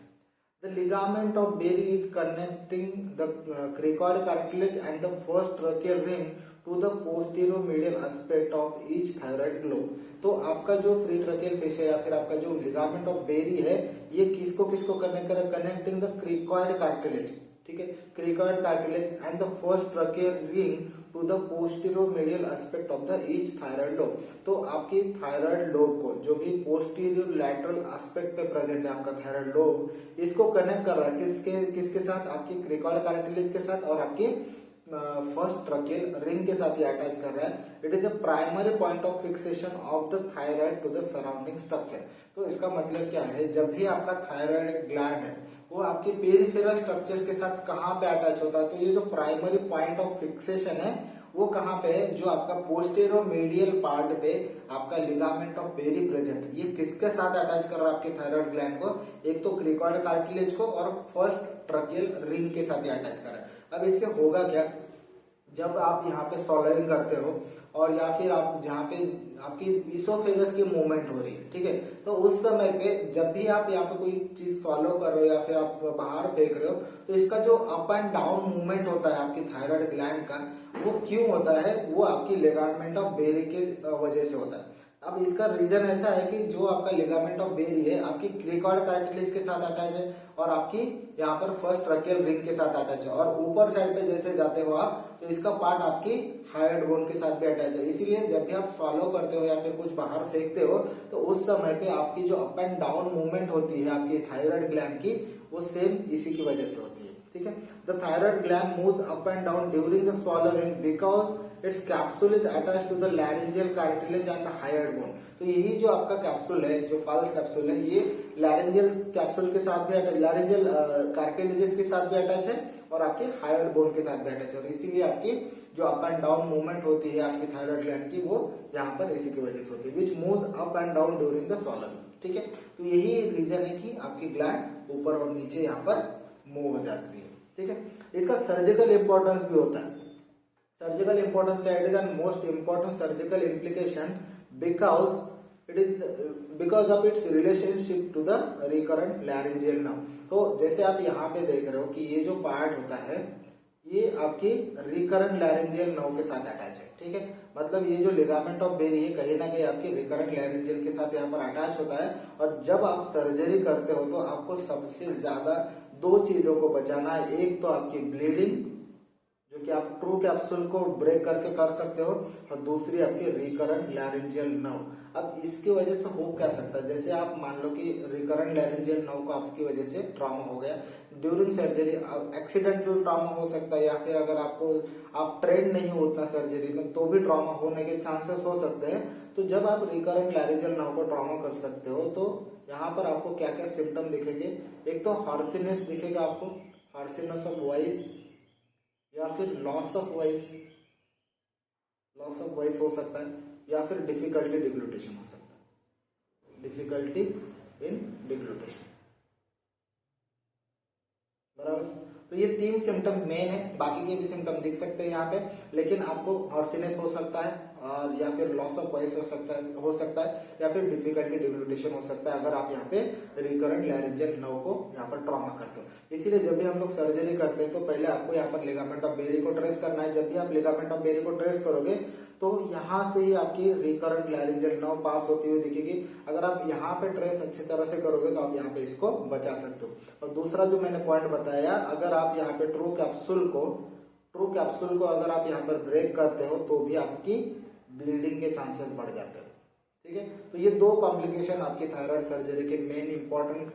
The ligament of Berry is connecting the cricoid cartilage and the first tracheal ring to the posteromedial aspect of each thyroid globe. तो आपका जो प्री ट्रकियल फेशिया या फिर आपका जो लिगामेंट ऑफ बेरी है ये किसको किसको कनेक्ट करे, कनेक्टिंग द क्रिकॉइड कार्टिलेज, ठीक है, cricoid cartilage and the first tracheal ring to the posteromedial aspect of the each thyroid lobe. तो आपकी थायराइड लोब को जो भी पोस्टीरियर लैटरल एस्पेक्ट पे प्रेजेंट है आपका थायराइड लोब, इसको कनेक्ट कर रहा है किसके किसके साथ, आपकी क्रिकॉइड कार्टिलेज के साथ और आपकी फर्स्ट ट्रकियल रिंग के साथ ये अटैच कर रहा है। It is a primary point of fixation of the thyroid to the surrounding structure. तो इसका मतलब क्या है, जब भी आपका थायराइड ग्लैंड है वो आपके पेरिफेरल स्ट्रक्चर के साथ कहाँ पे अटैच होता है, तो ये जो प्राइमरी पॉइंट ऑफ फिक्सेशन है वो कहाँ पे है, जो आपका पोस्टेरोमीडियल पार्ट पे आपका लिगामेंट ऑफ बेरी प्रेजेंट, ये किसके साथ अटैच कर रहा है आपके थायराइड ग्लैंड को, एक तो क्रिकॉइड कार्टिलेज को और फर्स्ट ट्रकियल रिंग के साथ ये अटैच कर रहा है। अब इससे होगा क्या, जब आप यहाँ पे सॉलोइंग करते हो और या फिर आप जहाँ पे आपकी इसोफेगस की मूवमेंट हो रही है, ठीक है, तो उस समय पे जब भी आप यहाँ पे कोई चीज सॉलो कर रहे हो या फिर आप बाहर फेंक रहे हो तो इसका जो अप एंड डाउन मूवमेंट होता है आपकी थायराइड ग्लैंड का, वो क्यों होता है, वो आपकी लिगामेंट ऑफ बेरी के वजह से होता है। अब इसका रीजन ऐसा है कि जो आपका लिगामेंट ऑफ बेरी है आपकी क्रिकॉइड कार्टिलेज के साथ अटैच है और आपकी यहाँ पर फर्स्ट ट्रकियल रिंग के साथ अटैच है, और ऊपर साइड पे जैसे जाते हो आप तो इसका पार्ट आपकी हायर्ड बोन के साथ भी अटैच है। इसीलिए जब भी आप स्वॉलो करते हो या फिर कुछ बाहर फेंकते हो तो उस समय पे आपकी जो अप एंड डाउन मूवमेंट होती है आपकी थायराइड ग्लैंड की, वो सेम इसी की वजह से होती है। ठीक है, the thyroid gland moves up and down during the swallowing because its capsule is attached to the laryngeal cartilage and the hyoid bone. तो यही जो आपका कैप्सूल है, जो फॉल्स कैप्सूल है, ये लैरिंजियल कैप्सूल के साथ भी अटैच, लैरिंजियल कार्टिलेजेस के साथ भी अटैच है और आपके हायर्ड बोन के साथ भी अटैच है, और इसीलिए आपकी जो अप एंड डाउन मूवमेंट होती है आपकी थायराइड ग्लैंड की, वो यहाँ पर इसी की वजह से होती है, विच moves up and down during the swallowing। ठीक है, तो यही रीजन है कि आपकी ग्लैंड ऊपर और नीचे यहाँ पर मूव हो जाती है। ठीक है, इसका सर्जिकल इंपॉर्टेंस भी होता है। सर्जिकल इंपॉर्टेंस क्या, it is an most important surgical implication because of its relationship to the recurrent laryngeal nerve. तो जैसे आप यहाँ पे देख रहे हो कि ये जो पार्ट होता है ये आपकी रिकरेंट लैरिंजियल नर्व के साथ अटैच है। ठीक है, मतलब ये जो लिगामेंट ऑफ बेरी है कहीं ना कहीं आपकी रिकरेंट लैरिंजियल के साथ यहाँ पर अटैच होता है, और जब आप सर्जरी करते हो तो आपको सबसे ज्यादा दो चीजों को बचाना है। एक तो आपकी ब्लीडिंग जो जो कि आप ट्रू कैप्सूल को ब्रेक करके कर सकते हो, और दूसरी आपकी रिकरेंट लैरिंजियल नर्व। अब इसकी वजह से हो क्या सकता है, जैसे आप मान लो कि रिकरेंट लैरिंजियल नर्व को आपकी वजह से ट्रॉमा हो गया ड्यूरिंग सर्जरी, एक्सीडेंटल ट्रॉमा हो सकता है, या फिर अगर आप ट्रेन नहीं हो उतना सर्जरी में तो भी ट्रॉमा होने के चांसेस हो सकते हैं। तो जब आप रिकरेंट लैरिंजियल नर्व को ट्रॉमा कर सकते हो तो यहाँ पर आपको क्या क्या सिम्टम दिखेंगे, एक तो हॉर्सीनेस दिखेगा आपको, हॉर्सीनेस ऑफ वॉइस, या फिर लॉस ऑफ वॉइस हो सकता है, या फिर डिफिकल्टी डिग्लूटेशन हो सकता है, डिफिकल्टी इन डिग्लूटेशन, बराबर। तो ये 3 सिम्टम मेन है, बाकी के भी सिम्टम दिख सकते हैं यहाँ पे, लेकिन आपको हॉर्सीनेस हो सकता है, और या फिर लॉस ऑफ वॉइस हो सकता है, या फिर डिफिकल्टी डिग्लूटेशन हो सकता है अगर आप यहाँ पे रिकरेंट लैरिंजियल नर्व को यहाँ पर ट्रॉमा करते हो। इसीलिए जब भी हम लोग सर्जरी करते हैं तो पहले आपको यहाँ पर लिगामेंट ऑफ बेरी को ट्रेस करना है। जब भी आप लिगामेंट ऑफ बेरी को ट्रेस करोगे तो यहाँ से ही आपकी रिकरेंट लैरिंजियल नर्व पास होती हुई दिखेगी। अगर आप यहाँ पे ट्रेस अच्छी तरह से करोगे तो आप यहाँ पे इसको बचा सकते हो। और दूसरा जो मैंने पॉइंट बताया, अगर आप यहाँ पे ट्रू कैप्सूल को अगर आप यहाँ पर ब्रेक करते हो तो भी आपकी ब्लीडिंग के चांसेस बढ़ जाते हैं, ठीक है। तो ये 2 कॉम्प्लिकेशन आपकी थायराइड सर्जरी के मेन इंपॉर्टेंट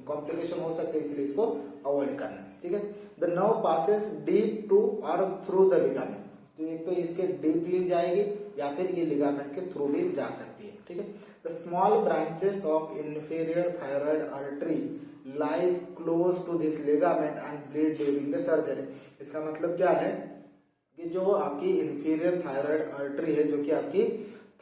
कॉम्प्लिकेशन हो सकते हैं, इसलिए इसको अवॉइड करना है, ठीक है। The nerve passes deep to or through the ligament, तो एक तो इसके डीपली जाएगी या फिर ये लिगामेंट के थ्रू भी जा सकती है, ठीक है। The small branches of inferior thyroid artery lies close to this ligament and bleed during the surgery. इसका मतलब क्या है कि जो आपकी इंफीरियर थायराइड आर्टरी है, जो कि आपकी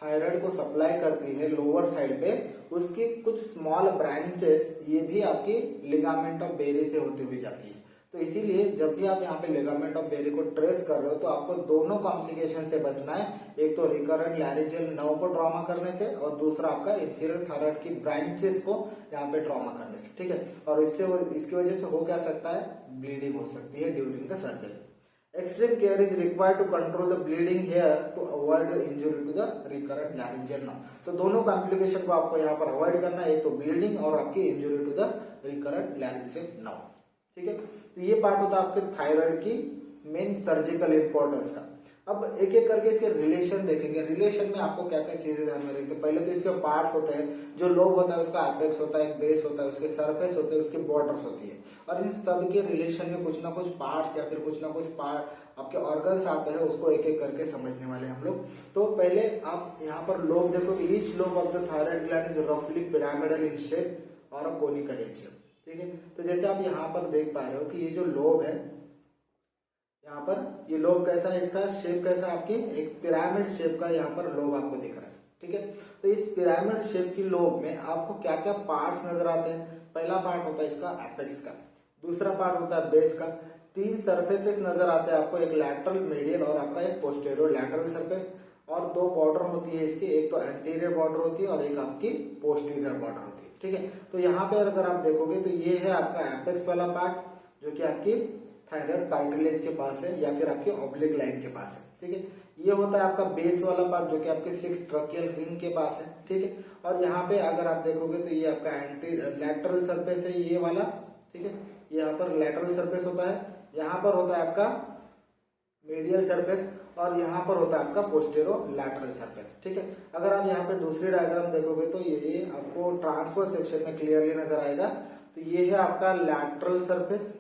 थायराइड को सप्लाई करती है लोअर साइड पे, उसकी कुछ स्मॉल ब्रांचेस ये भी आपकी लिगामेंट ऑफ बेरी से होती हुई जाती है। तो इसीलिए जब भी आप यहाँ पे लिगामेंट ऑफ बेरी को ट्रेस कर रहे हो तो आपको दोनों कॉम्प्लिकेशन से बचना है, एक तो रिकरेंट लैरिंजियल नर्व को ट्रॉमा करने से, और दूसरा आपका इंफीरियर थायराइड की ब्रांचेस को यहाँ पे ट्रॉमा करने से, ठीक है। और इसकी वजह से हो क्या सकता है, ब्लीडिंग हो सकती है during the surgery. Extreme care is required to control the bleeding here to avoid the injury to the recurrent laryngeal nerve। तो दोनों कॉम्प्लिकेशन को आपको यहाँ पर अवॉइड करना है, एक तो ब्लीडिंग और आपकी injury to the recurrent laryngeal nerve, ठीक है। तो ये पार्ट होता है आपके थायराइड की मेन सर्जिकल इंपॉर्टेंस का। अब एक एक करके इसके रिलेशन देखेंगे। रिलेशन में आपको क्या क्या चीजें ध्यान में रखते हैं, पहले तो इसके पार्ट्स होते हैं, जो लोब होता है उसका एपेक्स होता है, एक बेस होता है, उसके सरफेस होते हैं, उसकी बॉर्डर्स होती है, और इन सब के रिलेशन में कुछ ना कुछ पार्ट्स या फिर कुछ ना कुछ पार्ट आपके ऑर्गन्स आते हैं, उसको एक एक करके समझने वाले हम लोग। तो पहले आप यहाँ पर लोब देखो, each lobe of the thyroid gland is रफली पिरामिडल इन शेप और कोनिकल इन शेप, ठीक है। तो जैसे आप यहाँ पर देख पा रहे हो कि ये जो लोब है, यहाँ पर ये लोब कैसा है, इसका शेप कैसा है, आपकी एक पिरामिड शेप का यहाँ पर लोब आपको दिख रहा है, ठीक है। तो इस पिरामिड शेप की लोब में आपको क्या क्या पार्ट्स नजर आते हैं। पहला पार्ट होता है इसका एपेक्स का, दूसरा पार्ट होता है बेस का, 3 सरफेसेस नजर आते हैं आपको, एक लैटरल मीडियल और आपका एक पोस्टीरियर लैटरल सरफेस, और 2 बॉर्डर होती है इसकी, एक तो एंटीरियर बॉर्डर होती है और एक आपकी पोस्टीरियर बॉर्डर होती है, ठीक है। तो यहाँ पे अगर आप देखोगे तो ये है आपका एपेक्स वाला पार्ट, जो कि आपकी थायराइड कार्टिलेज के पास है या फिर आपके ऑब्लिक लाइन के पास है, ठीक है। ये होता है आपका बेस वाला पार्ट, जो कि आपके 6 ट्रकियल रिंग के पास है, ठीक है। और यहाँ पे अगर आप देखोगे तो ये आपका लैटरल सरफेस है, ये वाला, ठीक है। यहाँ पर लैटरल सरफेस होता है, यहाँ पर होता है आपका मीडियल सरफेस, और यहाँ पर होता है आपका पोस्टेरो लैटरल सरफेस, ठीक है। अगर आप यहाँ पे दूसरी डायग्राम देखोगे तो ये आपको ट्रांसफर सेक्शन में क्लियरली नजर आएगा। तो ये है आपका लैटरल सरफेस,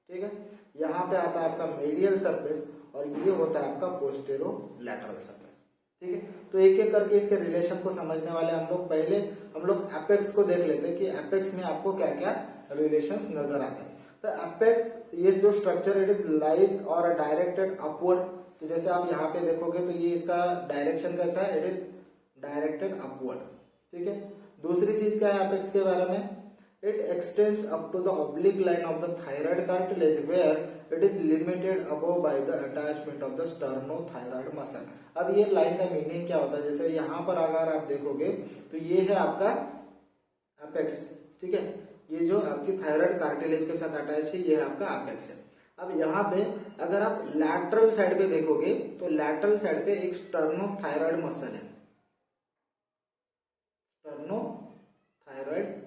ठीक है। यहाँ पे आता है आपका मीडियल सरफेस, और ये होता है आपका पोस्टेरो लैटरल सरफेस, ठीक है। तो एक एक करके इसके रिलेशन को समझने वाले हम लोग। पहले हम लोग एपेक्स को देख लेते हैं कि एपेक्स में आपको क्या क्या रिलेशंस नजर आते हैं। तो एपेक्स, ये जो स्ट्रक्चर इट इज लाइज और डायरेक्टेड अपवर्ड। तो जैसे आप यहाँ पे देखोगे तो ये इसका डायरेक्शन कैसा है, इट इज डायरेक्टेड अपवर्ड, ठीक है। दूसरी चीज क्या है एपेक्स के बारे में, it extends up to the oblique line of the thyroid cartilage where it is limited above by the attachment of the sternothyroid muscle। अब ये लाइन का मीनिंग क्या होता है, जैसे यहाँ पर अगर आप देखोगे तो ये है आपका एपेक्स, ठीक है। ये जो आपकी थायराइड कार्टिलेज के साथ अटैच है, ये आपका एपेक्स है। अब यहाँ पे अगर आप लैटरल साइड पे देखोगे तो लैटरल साइड पे एक स्टर्नोथायराइड मसल है, स्टर्नोथायराइड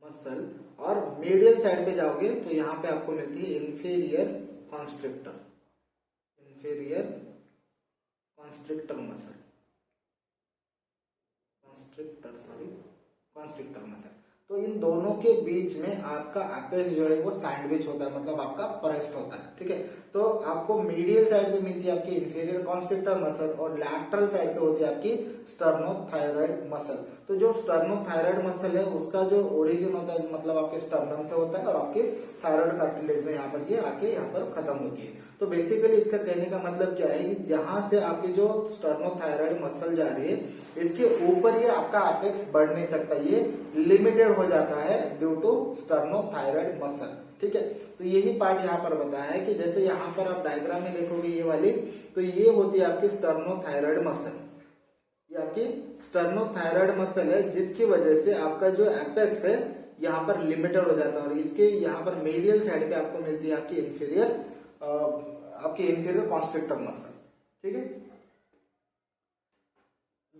मसल, और मीडियल साइड पे जाओगे तो यहाँ पे आपको मिलती है inferior constrictor, inferior constrictor muscle, constrictor muscle. तो इन दोनों के बीच में आपका एपेक्स जो है वो सैंडविच होता है, मतलब आपका प्रेस्ड होता है, ठीक है। तो आपको मीडियल साइड पे मिलती है आपकी इंफीरियर कॉन्स्ट्रिक्टर मसल और लैटरल साइड पे होती है आपकी स्टर्नोथायराइड मसल। तो जो स्टर्नोथायराइड मसल है उसका जो ओरिजिन होता है मतलब आपके स्टर्नम से होता है और आपके थायराइड कार्टिलेज में यहाँ पर ये आके यहाँ पर खत्म होती है। तो बेसिकली इसका कहने का मतलब क्या है कि जहां से आपकी जो स्टर्नोथायराइड मसल जा रही है इसके ऊपर ये आपका एपेक्स बढ़ नहीं सकता, ये लिमिटेड हो जाता है ड्यू टू स्टर्नोथायराइड मसल, ठीक है। तो यही पार्ट यहाँ पर बताया है कि जैसे यहाँ पर आप डायग्राम में देखोगे ये वाली, तो ये होती है आपकी स्टर्नोथायराइड मसल, ये आपकी स्टर्नोथायराइड मसल है जिसकी वजह से आपका जो एपेक्स है यहाँ पर लिमिटेड हो जाता है और इसके यहाँ पर मीडियल साइड पे आपको मिलती है आपकी इंफीरियर कॉन्स्ट्रिक्टर मसल, ठीक है।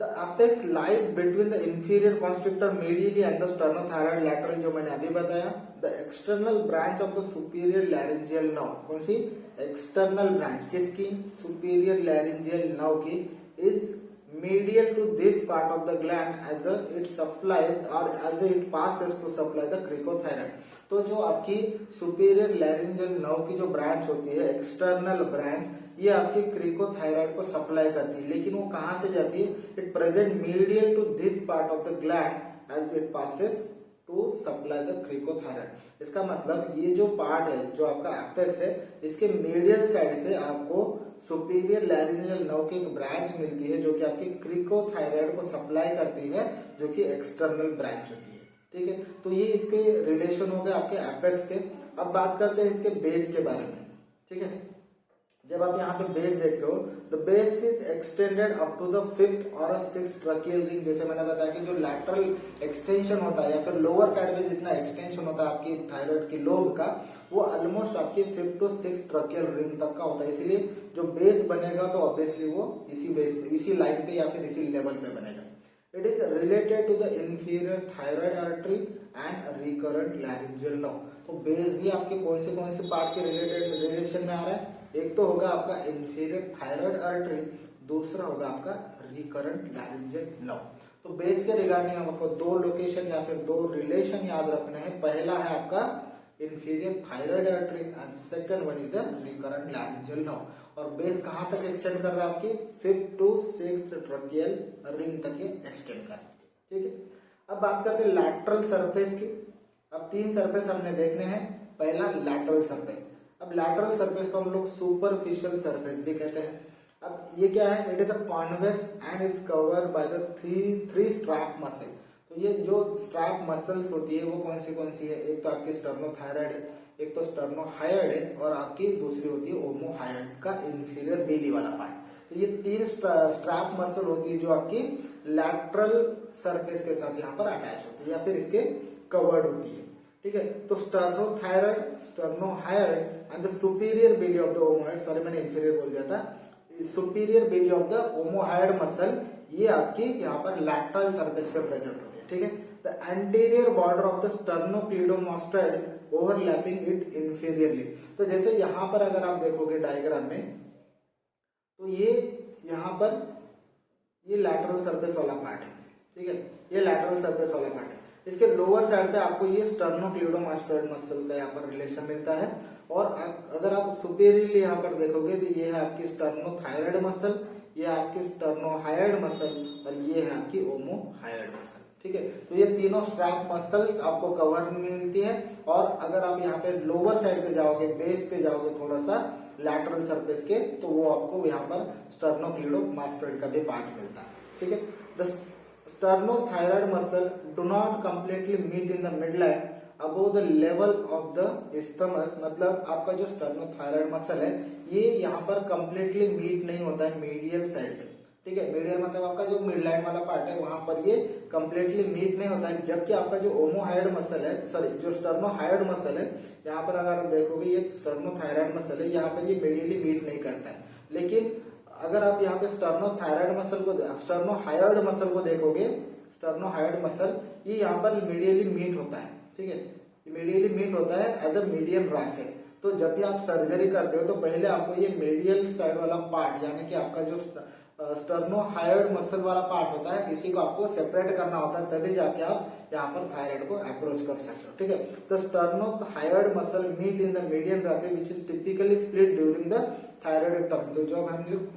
The apex lies between the inferior constrictor medially and the sternothyroid lateral, जो मैंने अभी बताया। The external branch of the superior laryngeal nerve, कौन सी एक्सटर्नल ब्रांच किसकी, superior laryngeal nerve की, is medial to this part of the gland as it supplies or as it passes to supply the cricothyroid। तो जो आपकी सुपीरियर लैरिंजियल नर्व की जो ब्रांच होती है एक्सटर्नल ब्रांच, ये आपके क्रिकोथायराइड को सप्लाई करती है, लेकिन वो कहां से जाती है, it present medial to this part of the gland as it passes to supply the cricothyroid. इसका मतलब ये जो पार्ट है जो आपका एपेक्स है इसके मीडियल साइड से आपको सुपीरियर लैरिंजियल नर्व की एक ब्रांच मिलती है जो कि आपकी क्रिकोथायराइड को सप्लाई करती है, जो कि एक्सटर्नल ब्रांच होती है, ठीक है। तो ये इसके रिलेशन हो गए आपके एपेक्स के। अब बात करते हैं इसके बेस के बारे में, ठीक है। जब आप यहाँ पे बेस देखते हो, the base is extended up to the fifth or sixth tracheal ring. जैसे मैंने बताया कि जो लैटरल एक्सटेंशन होता है या फिर लोअर साइड में जितना एक्सटेंशन होता है आपकी थायराइड की लोब का, वो ऑलमोस्ट आपके fifth to sixth tracheal ring तक का होता है। इसीलिए जो बेस बनेगा तो ऑब्वियसली वो इसी लाइन पे या फिर इसी लेवल पे बनेगा। It is related to the inferior thyroid artery and recurrent laryngeal nerve। तो बेस भी आपके कौन से पार्ट के रिलेशन में आ रहा है, एक तो होगा आपका इंफीरियर थायराइड आर्टरी, दूसरा होगा आपका रिकरेंट लैरिंजियल नर्व। तो बेस के रिगार्डिंग आपको दो लोकेशन या फिर दो रिलेशन याद रखने हैं। पहला है आपका inferior thyroid artery and second one is a recurrent laryngeal nerve. और बेस कहां तक एक्सटेंड कर रहा है, आपकी fifth to sixth tracheal ring तक ये एक्सटेंड कर रहा है, ठीक है। अब बात करते हैं लैटरल सरफेस की। अब तीन सरफेस हमने देखने हैं। पहला लैटरल सरफेस। अब लैटरल सरफेस को हम लोग सुपरफिशियल सरफेस भी कहते हैं। अब ये क्या है, it is a convex and it's covered by the three strap muscle. तो ये जो स्ट्रैप मसल्स होती है वो कौन सी है, एक तो आपकी स्टर्नोथायराइड है, एक तो स्टर्नोहायोइड है और आपकी दूसरी होती है ओमोहायोइड का इंफीरियर बेली वाला पार्ट। तो ये तीन स्ट्रैप मसल होती है जो आपकी लैटरल सरफेस के साथ यहाँ पर अटैच होती है या फिर इसके कवर्ड होती है, ठीक है। तो sternothyroid, sternohyoid and the superior belly of the omohyoid, sorry मैंने इंफीरियर बोल दिया था, superior belly of the omohyoid muscle ये आपकी यहाँ पर लैटरल सरफेस पे प्रेजेंट होती है, ठीक है। The anterior border of the sternocleidomastoid overlapping it inferiorly. तो जैसे यहाँ पर अगर आप देखोगे डायग्राम में, तो ये यहाँ पर ये लैटरल सरफेस वाला पार्ट है, ठीक है, ये लैटरल सरफेस वाला पार्ट है। इसके लोअर साइड पे आपको ये स्टर्नोक्लीडोमास्टोइड मसल का यहाँ पर रिलेशन मिलता है। और अगर आप सुपीरियरली यहाँ पर देखोगे तो ये है आपकी स्टर्नोथायराइड मसल, ये आपकी स्टर्नोहायोइड मसल और ये है आपकी ओमोहायोइड मसल, ठीक है। तो ये तीनों स्ट्रैप मसल्स आपको कवर में मिलती है। और अगर आप यहाँ पे लोअर साइड पे जाओगे, बेस पे जाओगे थोड़ा सा लैटरल सरफेस के, तो वो आपको यहाँ पर स्टर्नोक्लीडोमास्टोइड का भी पार्ट मिलता है, ठीक है। The sternothyroid muscle do not completely meet in the midline above the level of the isthmus। मतलब आपका जो sternothyroid muscle है ये यहाँ पर completely meet नहीं होता है मीडियल साइड पे, ठीक है। मीडियल मतलब आपका जो मिडलाइन वाला पार्ट है वहां पर ये completely meet नहीं होता है। जबकि आपका जो ओमोहायोइड मसल है, सॉरी जो स्टर्नोहायोइड मसल है, यहाँ पर अगर आप देखोगे ये स्टर्नोथायराइड मसल है, यहाँ पर ये मीडियली मीट नहीं करता है। लेकिन अगर आप यहाँ पे स्टर्नोथायराइड मसल को, स्टर्नोहायोइड मसल को देखोगे, स्टर्नोहायोइड मसल ये यहाँ पर मीडियली मीट होता है, ठीक है, मीडियली मीट होता है एज अ मीडियम राइफल। तो तो जब भी आप सर्जरी करते हो तो पहले आपको ये मीडियल साइड वाला पार्ट यानी कि आपका जो स्टर्नोहायोइड मसल वाला पार्ट होता है इसी को आपको सेपरेट करना होता है, तभी जाके आप यहाँ पर थायराइड को अप्रोच कर सकते हो। ठीक है, तो sternohyoid muscle meet in the median raphe which is typically split during the thyroidectomy. तो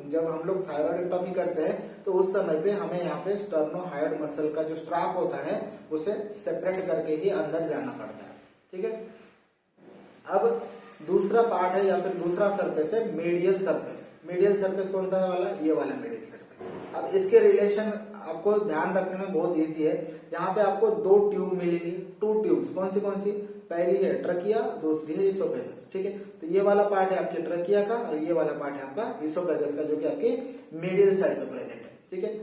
जब हम लोग थायराइडेक्टॉमी करते हैं तो उस समय पे हमें यहाँ पे स्टर्नोहायोइड मसल का जो स्ट्रैप होता है उसे सेपरेट करके ही अंदर जाना पड़ता है। ठीक है, अब दूसरा पार्ट है या फिर दूसरा सरफेस है मीडियल सरफेस। मीडियल सरफेस कौन सा है वाला? ये वाला मीडियल सरफेस। अब इसके रिलेशन आपको ध्यान रखने में बहुत इजी है। यहाँ पे आपको दो ट्यूब मिलेगी, टू ट्यूब्स। कौन सी? पहली है ट्रकिया, दूसरी है इसोफेगस। ठीक है, तो ये वाला पार्ट है आपके ट्रकिया का और ये वाला पार्ट है आपका इसोफेगस का, जो कि आपके मीडियल साइड पे प्रेजेंट है। ठीक है,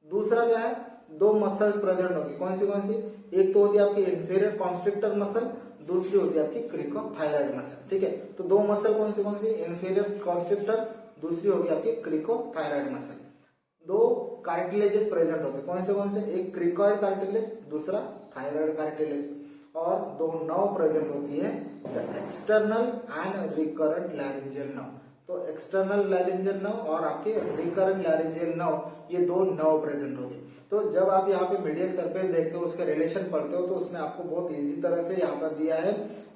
दूसरा क्या है? दो मसल्स प्रेजेंट होगी। कौन सी? एक तो होती है आपकी इंफीरियर कॉन्स्ट्रिक्टर मसल, दूसरी होती है आपकी क्रिकोथायराइड मसल। ठीक है, तो दो मसल कौन सी? इंफीरियर कॉन्स्ट्रिक्टर, दूसरी होगी आपकी क्रिकोथायराइड मसल। दो कार्टिलेजेस प्रेजेंट होते हैं। कौन से? एक क्रिकॉइड कार्टिलेज, दूसरा थायराइड कार्टिलेज। और दो नर्व प्रेजेंट होती है, external and recurrent laryngeal nerve. तो एक्सटर्नल लैरिंजियल नर्व और आपके रिकरेंट लैरिंजियल नर्व, ये दो नर्व प्रेजेंट होगी। तो जब आप यहाँ पे मीडियल सरफेस देखते हो, उसके रिलेशन पढ़ते हो, तो उसमें आपको बहुत इजी तरह से यहाँ पर दिया है।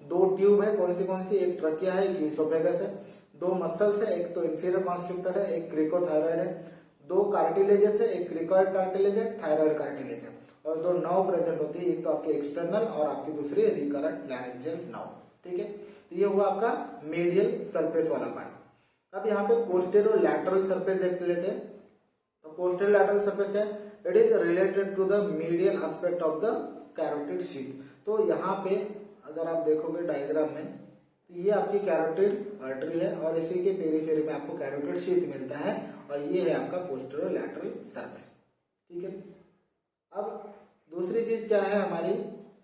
दो ट्यूब है। कौन सी? एक ट्रकिया है, एक इसोफेगस है। दो मसल्स है, एक तो इंफीरियर कॉन्स्ट्रिक्टर है, एक क्रिकोथायराइड है। दो कार्टिलेजेस है, एक क्रिकॉइड कार्टिलेज है, थायराइड कार्टिलेज है। और दो नर्व प्रेजेंट होती है, एक तो आपकी एक्सटर्नल और आपकी दूसरी रिकरेंट लैरिंजियल नर्व। ठीक है, तो ये हुआ आपका मीडियल सरफेस वाला पार्ट। अब यहाँ पे पोस्टेरो लैटरल सरफेस देख लेते हैं। तो पोस्टेरो लैटरल सरफेस क्या है? It is related to the medial aspect of the carotid sheath. तो यहाँ पे अगर आप देखोगे डायग्राम में, तो ये आपकी कैरोटिड आर्टरी है और इसी के पेरीफेरी में आपको कैरोटिड शीथ मिलता है और ये है आपका पोस्टेरो लैटरल सरफेस। ठीक है, अब दूसरी चीज क्या है हमारी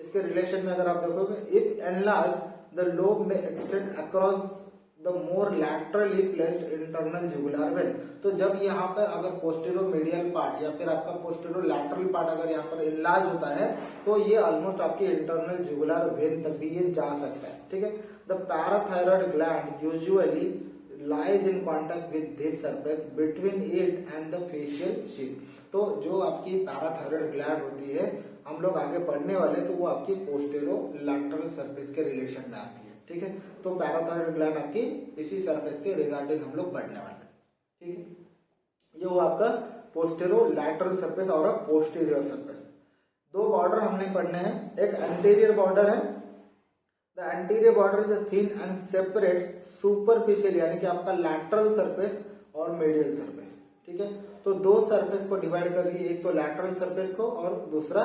इसके रिलेशन में अगर आप देखोगे, इफ एनलार्ज द लोब में extend across the more laterally placed internal jugular vein. तो जब यहाँ पर अगर पोस्टेरो मीडियल पार्ट या फिर आपका पोस्टेरो लैटरल पार्ट अगर यहाँ पर इनलार्ज होता है तो ये ऑलमोस्ट आपके इंटरनल जुगुलर वेन तक भी ये जा सकता है। ठीक है, the parathyroid gland usually lies in contact with this surface between it and the facial sheath। तो जो आपकी पैराथायरॉइड ग्लैंड होती है, हम लोग आगे पढ़ने वाले, तो वो आपकी पोस्टेरो लैटरल सरफेस के रिलेशन में आती है। ठीक है, तो पैराथायरॉइड ग्लैंड आपकी इसी सरफेस के रिगार्डिंग हम लोग पढ़ने वाले। ठीक है, ये वो आपका पोस्टेरो लैटरल सरफेस और पोस्टीरियर सरफेस। दो बॉर्डर हमने पढ़ने हैं, एक एंटीरियर बॉर्डर है। The anterior border is a thin and separates superficial यानी कि आपका lateral surface और medial surface। ठीक है, तो दो सरफेस को डिवाइड कर रही है, एक तो lateral surface को और दूसरा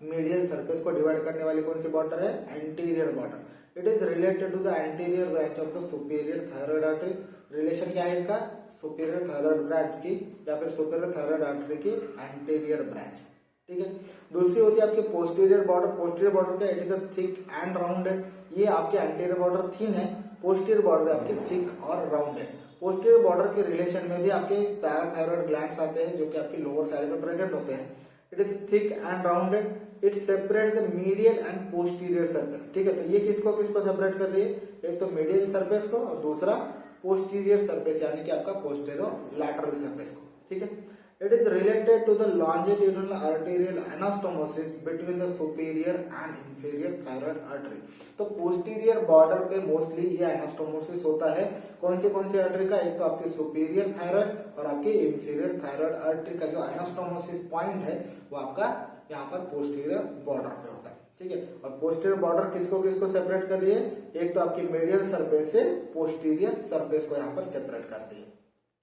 medial surface को डिवाइड करने वाली कौन सी बॉर्डर है? anterior border। It is related to the anterior branch of the superior thyroid artery। Relation क्या है इसका? superior thyroid branch की या फिर superior thyroid artery की anterior branch। ठीक है, दूसरी होती है आपकी पोस्टीरियर बॉर्डर। पोस्टीरियर बॉर्डर क्या? It is a thick and rounded. ये आपके एंटीरियर बॉर्डर थिन है, पोस्टीरियर बॉर्डर आपके थिक और राउंडेड। पोस्टीरियर बॉर्डर के रिलेशन में भी आपके पैराथायरॉइड ग्लैंड्स आते हैं जो कि आपकी लोअर साइड में प्रेजेंट होते हैं। It is thick and rounded, it separates the medial and posterior surface. ठीक है, तो ये किसको सेपरेट कर रही है? एक तो मीडियल सरफेस को और दूसरा पोस्टीरियर सरफेस यानी कि आपका पोस्टेरो लैटरल सरफेस को। ठीक है, it is related to the longitudinal arterial anastomosis between the superior and inferior thyroid artery। तो पोस्टीरियर बॉर्डर पे मोस्टली ये एनास्टोमोसिस होता है। कौन सी आर्टरी का? एक तो आपकी सुपीरियर थायराइड और आपकी इंफीरियर थायराइड आर्टरी का जो एनास्टोमोसिस पॉइंट है वो आपका यहाँ पर पोस्टीरियर बॉर्डर पे होता है। ठीक है, और पोस्टीरियर बॉर्डर किसको सेपरेट कर रही है? एक तो आपकी मीडियल सरफेस से पोस्टीरियर सरफेस को यहाँ पर सेपरेट करती है।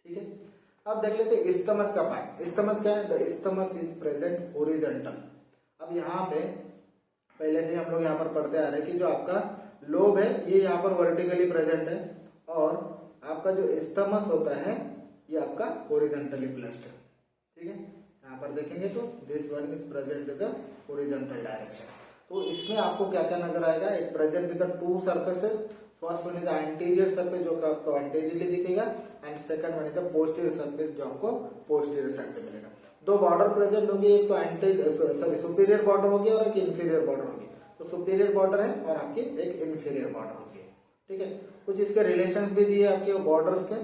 ठीक है, अब देख लेते हैं इस्थमस का पार्ट। इस्थमस क्या है? The isthmus is present horizontal. अब यहाँ पे पहले से हम लोग यहाँ पर पढ़ते आ रहे हैं कि जो आपका लोब है ये यहाँ पर वर्टिकली प्रेजेंट है और आपका जो इस्थमस होता है ये आपका हॉरिजॉन्टली प्लेस्ड है। ठीक है, यहाँ पर देखेंगे तो this one is present is a horizontal direction. तो इसमें आपको क्या क्या नजर आएगा? It present with the two surfaces. First one is anterior surface जो कि आपको एंटीरियरली दिखेगा and second one is the posterior surface जो आपको पोस्टीरियर साइड पे मिलेगा। दो बॉर्डर प्रेजेंट होगी, एक तो सुपीरियर बॉर्डर होगी और एक इंफीरियर बॉर्डर होगी। तो सुपीरियर बॉर्डर है और आपकी एक इंफीरियर बॉर्डर होगी। ठीक है। कुछ इसके रिलेशंस भी दिए आपके बॉर्डर्स के,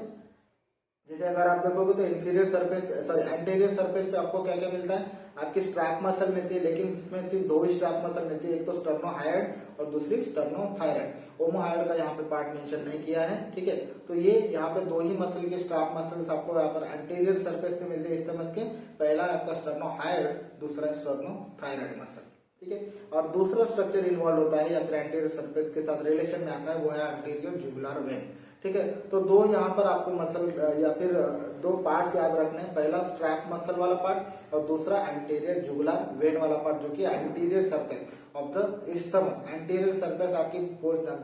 जैसे अगर आप देखोगे तो inferior surface sorry anterior surface पे आपको क्या क्या मिलता है, आपकी स्ट्रैप मसल मिलती है, लेकिन इसमें सिर्फ दो ही स्ट्रैप मसल मिलती है, एक तो स्टर्नोहायोइड और दूसरी स्टर्नोथायराइड। ओमोहायोइड का यहाँ पे पार्ट मेंशन नहीं किया है, ठीक है। तो ये यहाँ पे दो ही मसल के स्ट्रैप मसल्स आपको यहाँ पर एंटीरियर सरफेस पे मिलते हैं इस्टमस के, पहला आपका स्टर्नोहायोइड, दूसरा स्टर्नोथायराइड मसल, ठीक है। और दूसरा स्ट्रक्चर इन्वॉल्व होता है या फिर एंटीरियर सरफेस के साथ रिलेशन में आता है, वो है एंटीरियर जुगुलर वेन, ठीक है। तो दो यहाँ पर आपको मसल या फिर दो पार्ट्स याद रखने हैं, पहला स्ट्रैप मसल वाला पार्ट और दूसरा एंटीरियर जुगुलर वेन वाला पार्ट, जो कि anterior surface of the isthmus. Anterior surface आपकी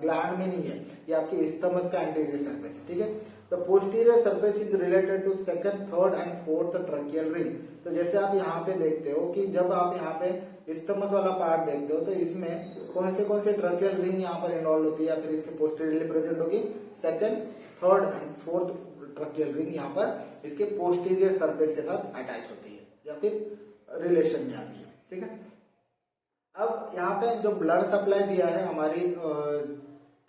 ग्लैंड में नहीं है, ये आपकी इस्टमस का एंटीरियर सरफेस है, ठीक है। The posterior surface is related to second, third and fourth tracheal ring. तो जैसे आप यहाँ पे देखते हो कि जब आप यहाँ पे इस्टमस वाला पार्ट देखते हो तो इसमें कौन से ट्रकियल रिंग यहाँ पर इन्वॉल्व होती है या फिर इसके पोस्टीरियरली प्रेजेंट होगी, second, third and fourth tracheal ring यहाँ पर इसके पोस्टीरियर सरफेस के साथ अटैच होती है या फिर रिलेशन में आती है, ठीक है। अब यहाँ पे जो ब्लड सप्लाई दिया है हमारी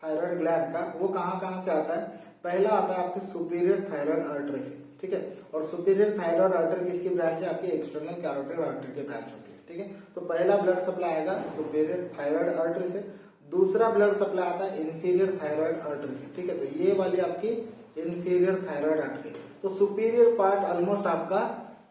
थायराइड ग्लैंड का, वो कहाँ से आता है, पहला आता है आपके सुपीरियर थायराइड आर्टरी से, ठीक है। और सुपीरियर थायराइड आर्टरी किसकी ब्रांच है, आपकी एक्सटर्नल कैरोटिड आर्टरी की ब्रांच होती है, ठीक है। तो पहला ब्लड सप्लाई आएगा सुपीरियर थायराइड आर्टरी से, दूसरा ब्लड सप्लाई आता है इंफीरियर थायराइड आर्टरी से, ठीक है। तो ये वाली आपकी इंफीरियर थायराइड आर्टरी, तो सुपीरियर पार्ट ऑलमोस्ट आपका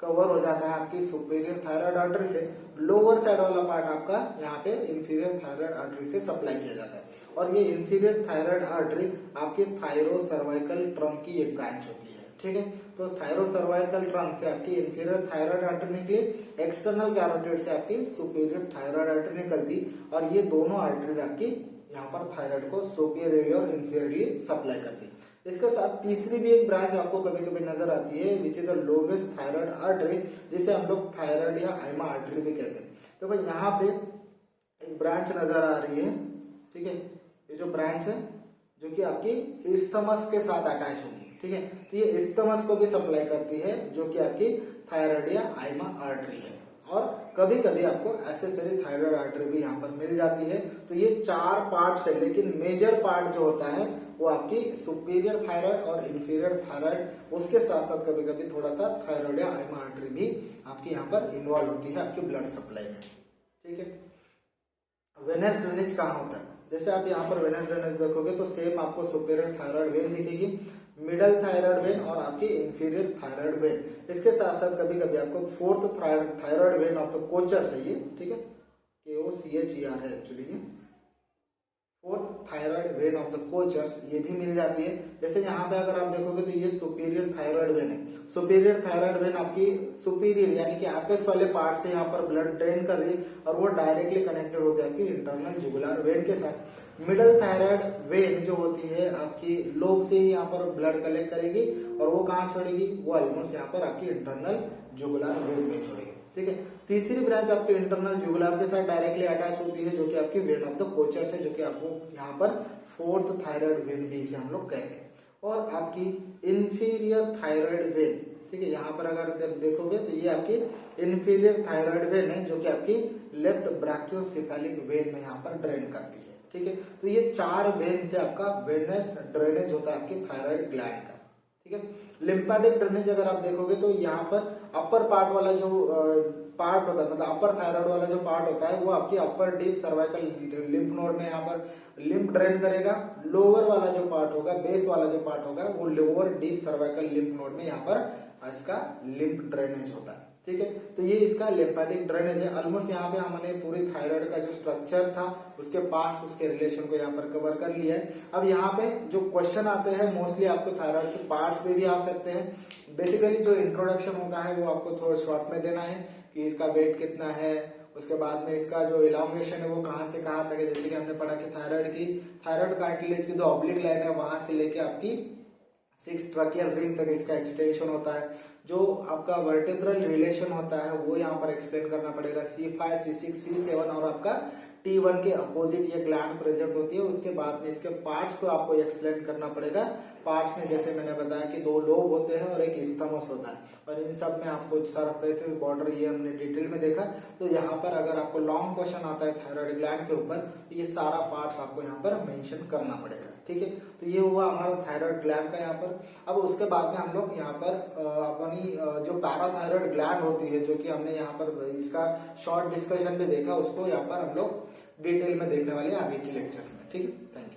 कवर हो जाता है आपकी सुपीरियर थायराइड आर्टरी से, लोअर साइड वाला पार्ट आपका यहाँ पे इंफीरियर थायराइड आर्टरी से सप्लाई किया जाता है। और ये इंफीरियर थायराइड आर्टरी आपके थायरोसर्वाइकल ट्रंक की एक ब्रांच होती है, ठीक है। तो थायरोसर्वाइकल ट्रंक से आपकी इंफीरियर थायराइड आर्टरी निकली, एक्सटर्नल कैरोटिड से आपकी सुपीरियर थायराइड आर्टरी निकलती, और ये दोनों आर्टरीज आपकी यहाँ पर थायराइड को सुपीरियरली और इंफीरियरली सप्लाई करती। इसके साथ तीसरी भी एक ब्रांच आपको कभी कभी नजर आती है, which is the lowest thyroid artery, जिसे हम लोग थायराइड या आइमा आर्टरी भी कहते हैं। तो भाई यहाँ पे एक ब्रांच नजर आ रही है, ठीक है। ये जो ब्रांच है जो कि आपकी इस्टमस के साथ अटैच होगी, ठीक है। तो ये इस्टमस को भी सप्लाई करती है, जो कि आपकी थायराइड या आइमा आर्टरी है। और कभी कभी आपको एसेसरी थायराइड आर्टरी भी यहाँ पर मिल जाती है। तो ये चार पार्ट्स है, लेकिन मेजर पार्ट जो होता है वो आपकी सुपीरियर थायराइड और इंफीरियर थायराइड, उसके साथ साथ कभी कभी थोड़ा सा थायराइड या आइमा आर्टरी भी आपकी यहाँ पर इन्वॉल्व होती है आपकी ब्लड सप्लाई में, ठीक है। वेनस ड्रेनेज कहाँ होता है, जैसे आप यहाँ पर वेनस ड्रेनेज देखोगे तो सेम आपको सुपीरियर थायराइड वेन दिखेगी, मिडल थायराइड वेन और आपकी इंफीरियर थायराइड वेन। इसके साथ साथ कभी कभी आपको fourth thyroid vein of the Kocher से, ठीक है, KOCHER है एक्चुअली ये, fourth thyroid vein of the Kocher's, ये भी मिल जाती है। जैसे यहाँ पे अगर आप देखोगे तो ये सुपीरियर थायराइड वेन है। सुपीरियर थायराइड वेन आपकी सुपीरियर यानी कि एपेक्स वाले पार्ट से यहाँ पर ब्लड ड्रेन कर रही है, और वो डायरेक्टली कनेक्टेड होती है आपकी इंटरनल जुगुलर वेन के साथ। मिडल थायराइड वेन जो होती है आपकी लोब से ही यहाँ पर ब्लड कलेक्ट करेगी, और वो कहाँ छोड़ेगी, वो ऑलमोस्ट यहाँ पर आपकी इंटरनल जुगुलर वेन में छोड़ेगी, ठीक है। तीसरी ब्रांच आपके इंटरनल जुगुलर के साथ डायरेक्टली अटैच होती है, जो कि आपकी वेन ऑफ द कोचर है, जो कि आपको यहाँ पर फोर्थ थायराइड वेन भी इसे हम लोग कहते हैं। और आपकी इंफीरियर थायराइड वेन, ठीक है, यहाँ पर अगर देखोगे तो ये आपकी इंफीरियर थायराइड वेन है, जो कि आपकी लेफ्ट ब्राकियोसेफेलिक वेन में यहाँ पर ड्रेन करती है, ठीक है। तो ये चार वेन से आपका वेनस ड्रेनेज होता है आपकी थायराइड ग्लैंड का, ठीक है। लिम्फेटिक ड्रेनेज अगर आप देखोगे तो यहाँ पर अपर पार्ट वाला जो पार्ट होता है, मतलब अपर थायराइड वाला जो पार्ट होता है, वो आपकी अपर डीप सर्वाइकल लिम्फ नोड में यहाँ पर लिम्फ ड्रेन करेगा। लोअर वाला जो पार्ट होगा, बेस वाला जो पार्ट होगा, वो lower deep cervical lymph node में यहाँ पर इसका लिम्फ ड्रेनेज होता है, ठीक है। तो ये इसका लिम्फेटिक ड्रेनेज है। ऑलमोस्ट यहाँ पे हमने पूरी थायराइड का जो स्ट्रक्चर था, उसके पार्ट्स, उसके रिलेशन को यहाँ पर कवर कर लिया है। अब यहाँ पे जो क्वेश्चन आते हैं मोस्टली आपको थायराइड के पार्ट्स पे भी आ सकते हैं। बेसिकली जो इंट्रोडक्शन होता है वो आपको थोड़ा शॉर्ट में देना है कि इसका वेट कितना है, उसके बाद में इसका जो इलांगेशन है वो कहाँ से कहाँ तक है। जैसे कि हमने पढ़ा कि थायराइड कार्टिलेज की जो ऑब्लिक लाइन है वहां से लेके आपकी 6 ट्रकियल रिंग तक इसका एक्सटेंशन होता है। जो आपका वर्टेब्रल रिलेशन होता है वो यहाँ पर एक्सप्लेन करना पड़ेगा। C5, C6, C7 और आपका T1 के अपोजिट ये ग्लैंड प्रेजेंट होती है। उसके बाद में इसके पार्ट्स को आपको एक्सप्लेन करना पड़ेगा। पार्ट्स में जैसे मैंने बताया कि 2 लोब होते हैं और एक स्टमस होता है, और इन सब में आपको सरफेसेस, बॉर्डर, ये हमने डिटेल में देखा। तो यहाँ पर अगर आपको लॉन्ग क्वेश्चन आता है थायराइड ग्लैंड के ऊपर, तो ये सारा पार्ट्स आपको यहाँ पर मेंशन करना पड़ेगा। ठीक है। तो ये हुआ हमारा थायराइड ग्लैंड का यहाँ पर। अब उसके बाद में हम लोग यहाँ पर अपनी जो पैराथायराइड ग्लैंड होती है, जो कि हमने यहाँ पर इसका शॉर्ट डिस्कशन में देखा, उसको यहाँ पर हम लोग डिटेल में देखने वाले हैं आगे की लेक्चर्स में। ठीक है, थैंक यू।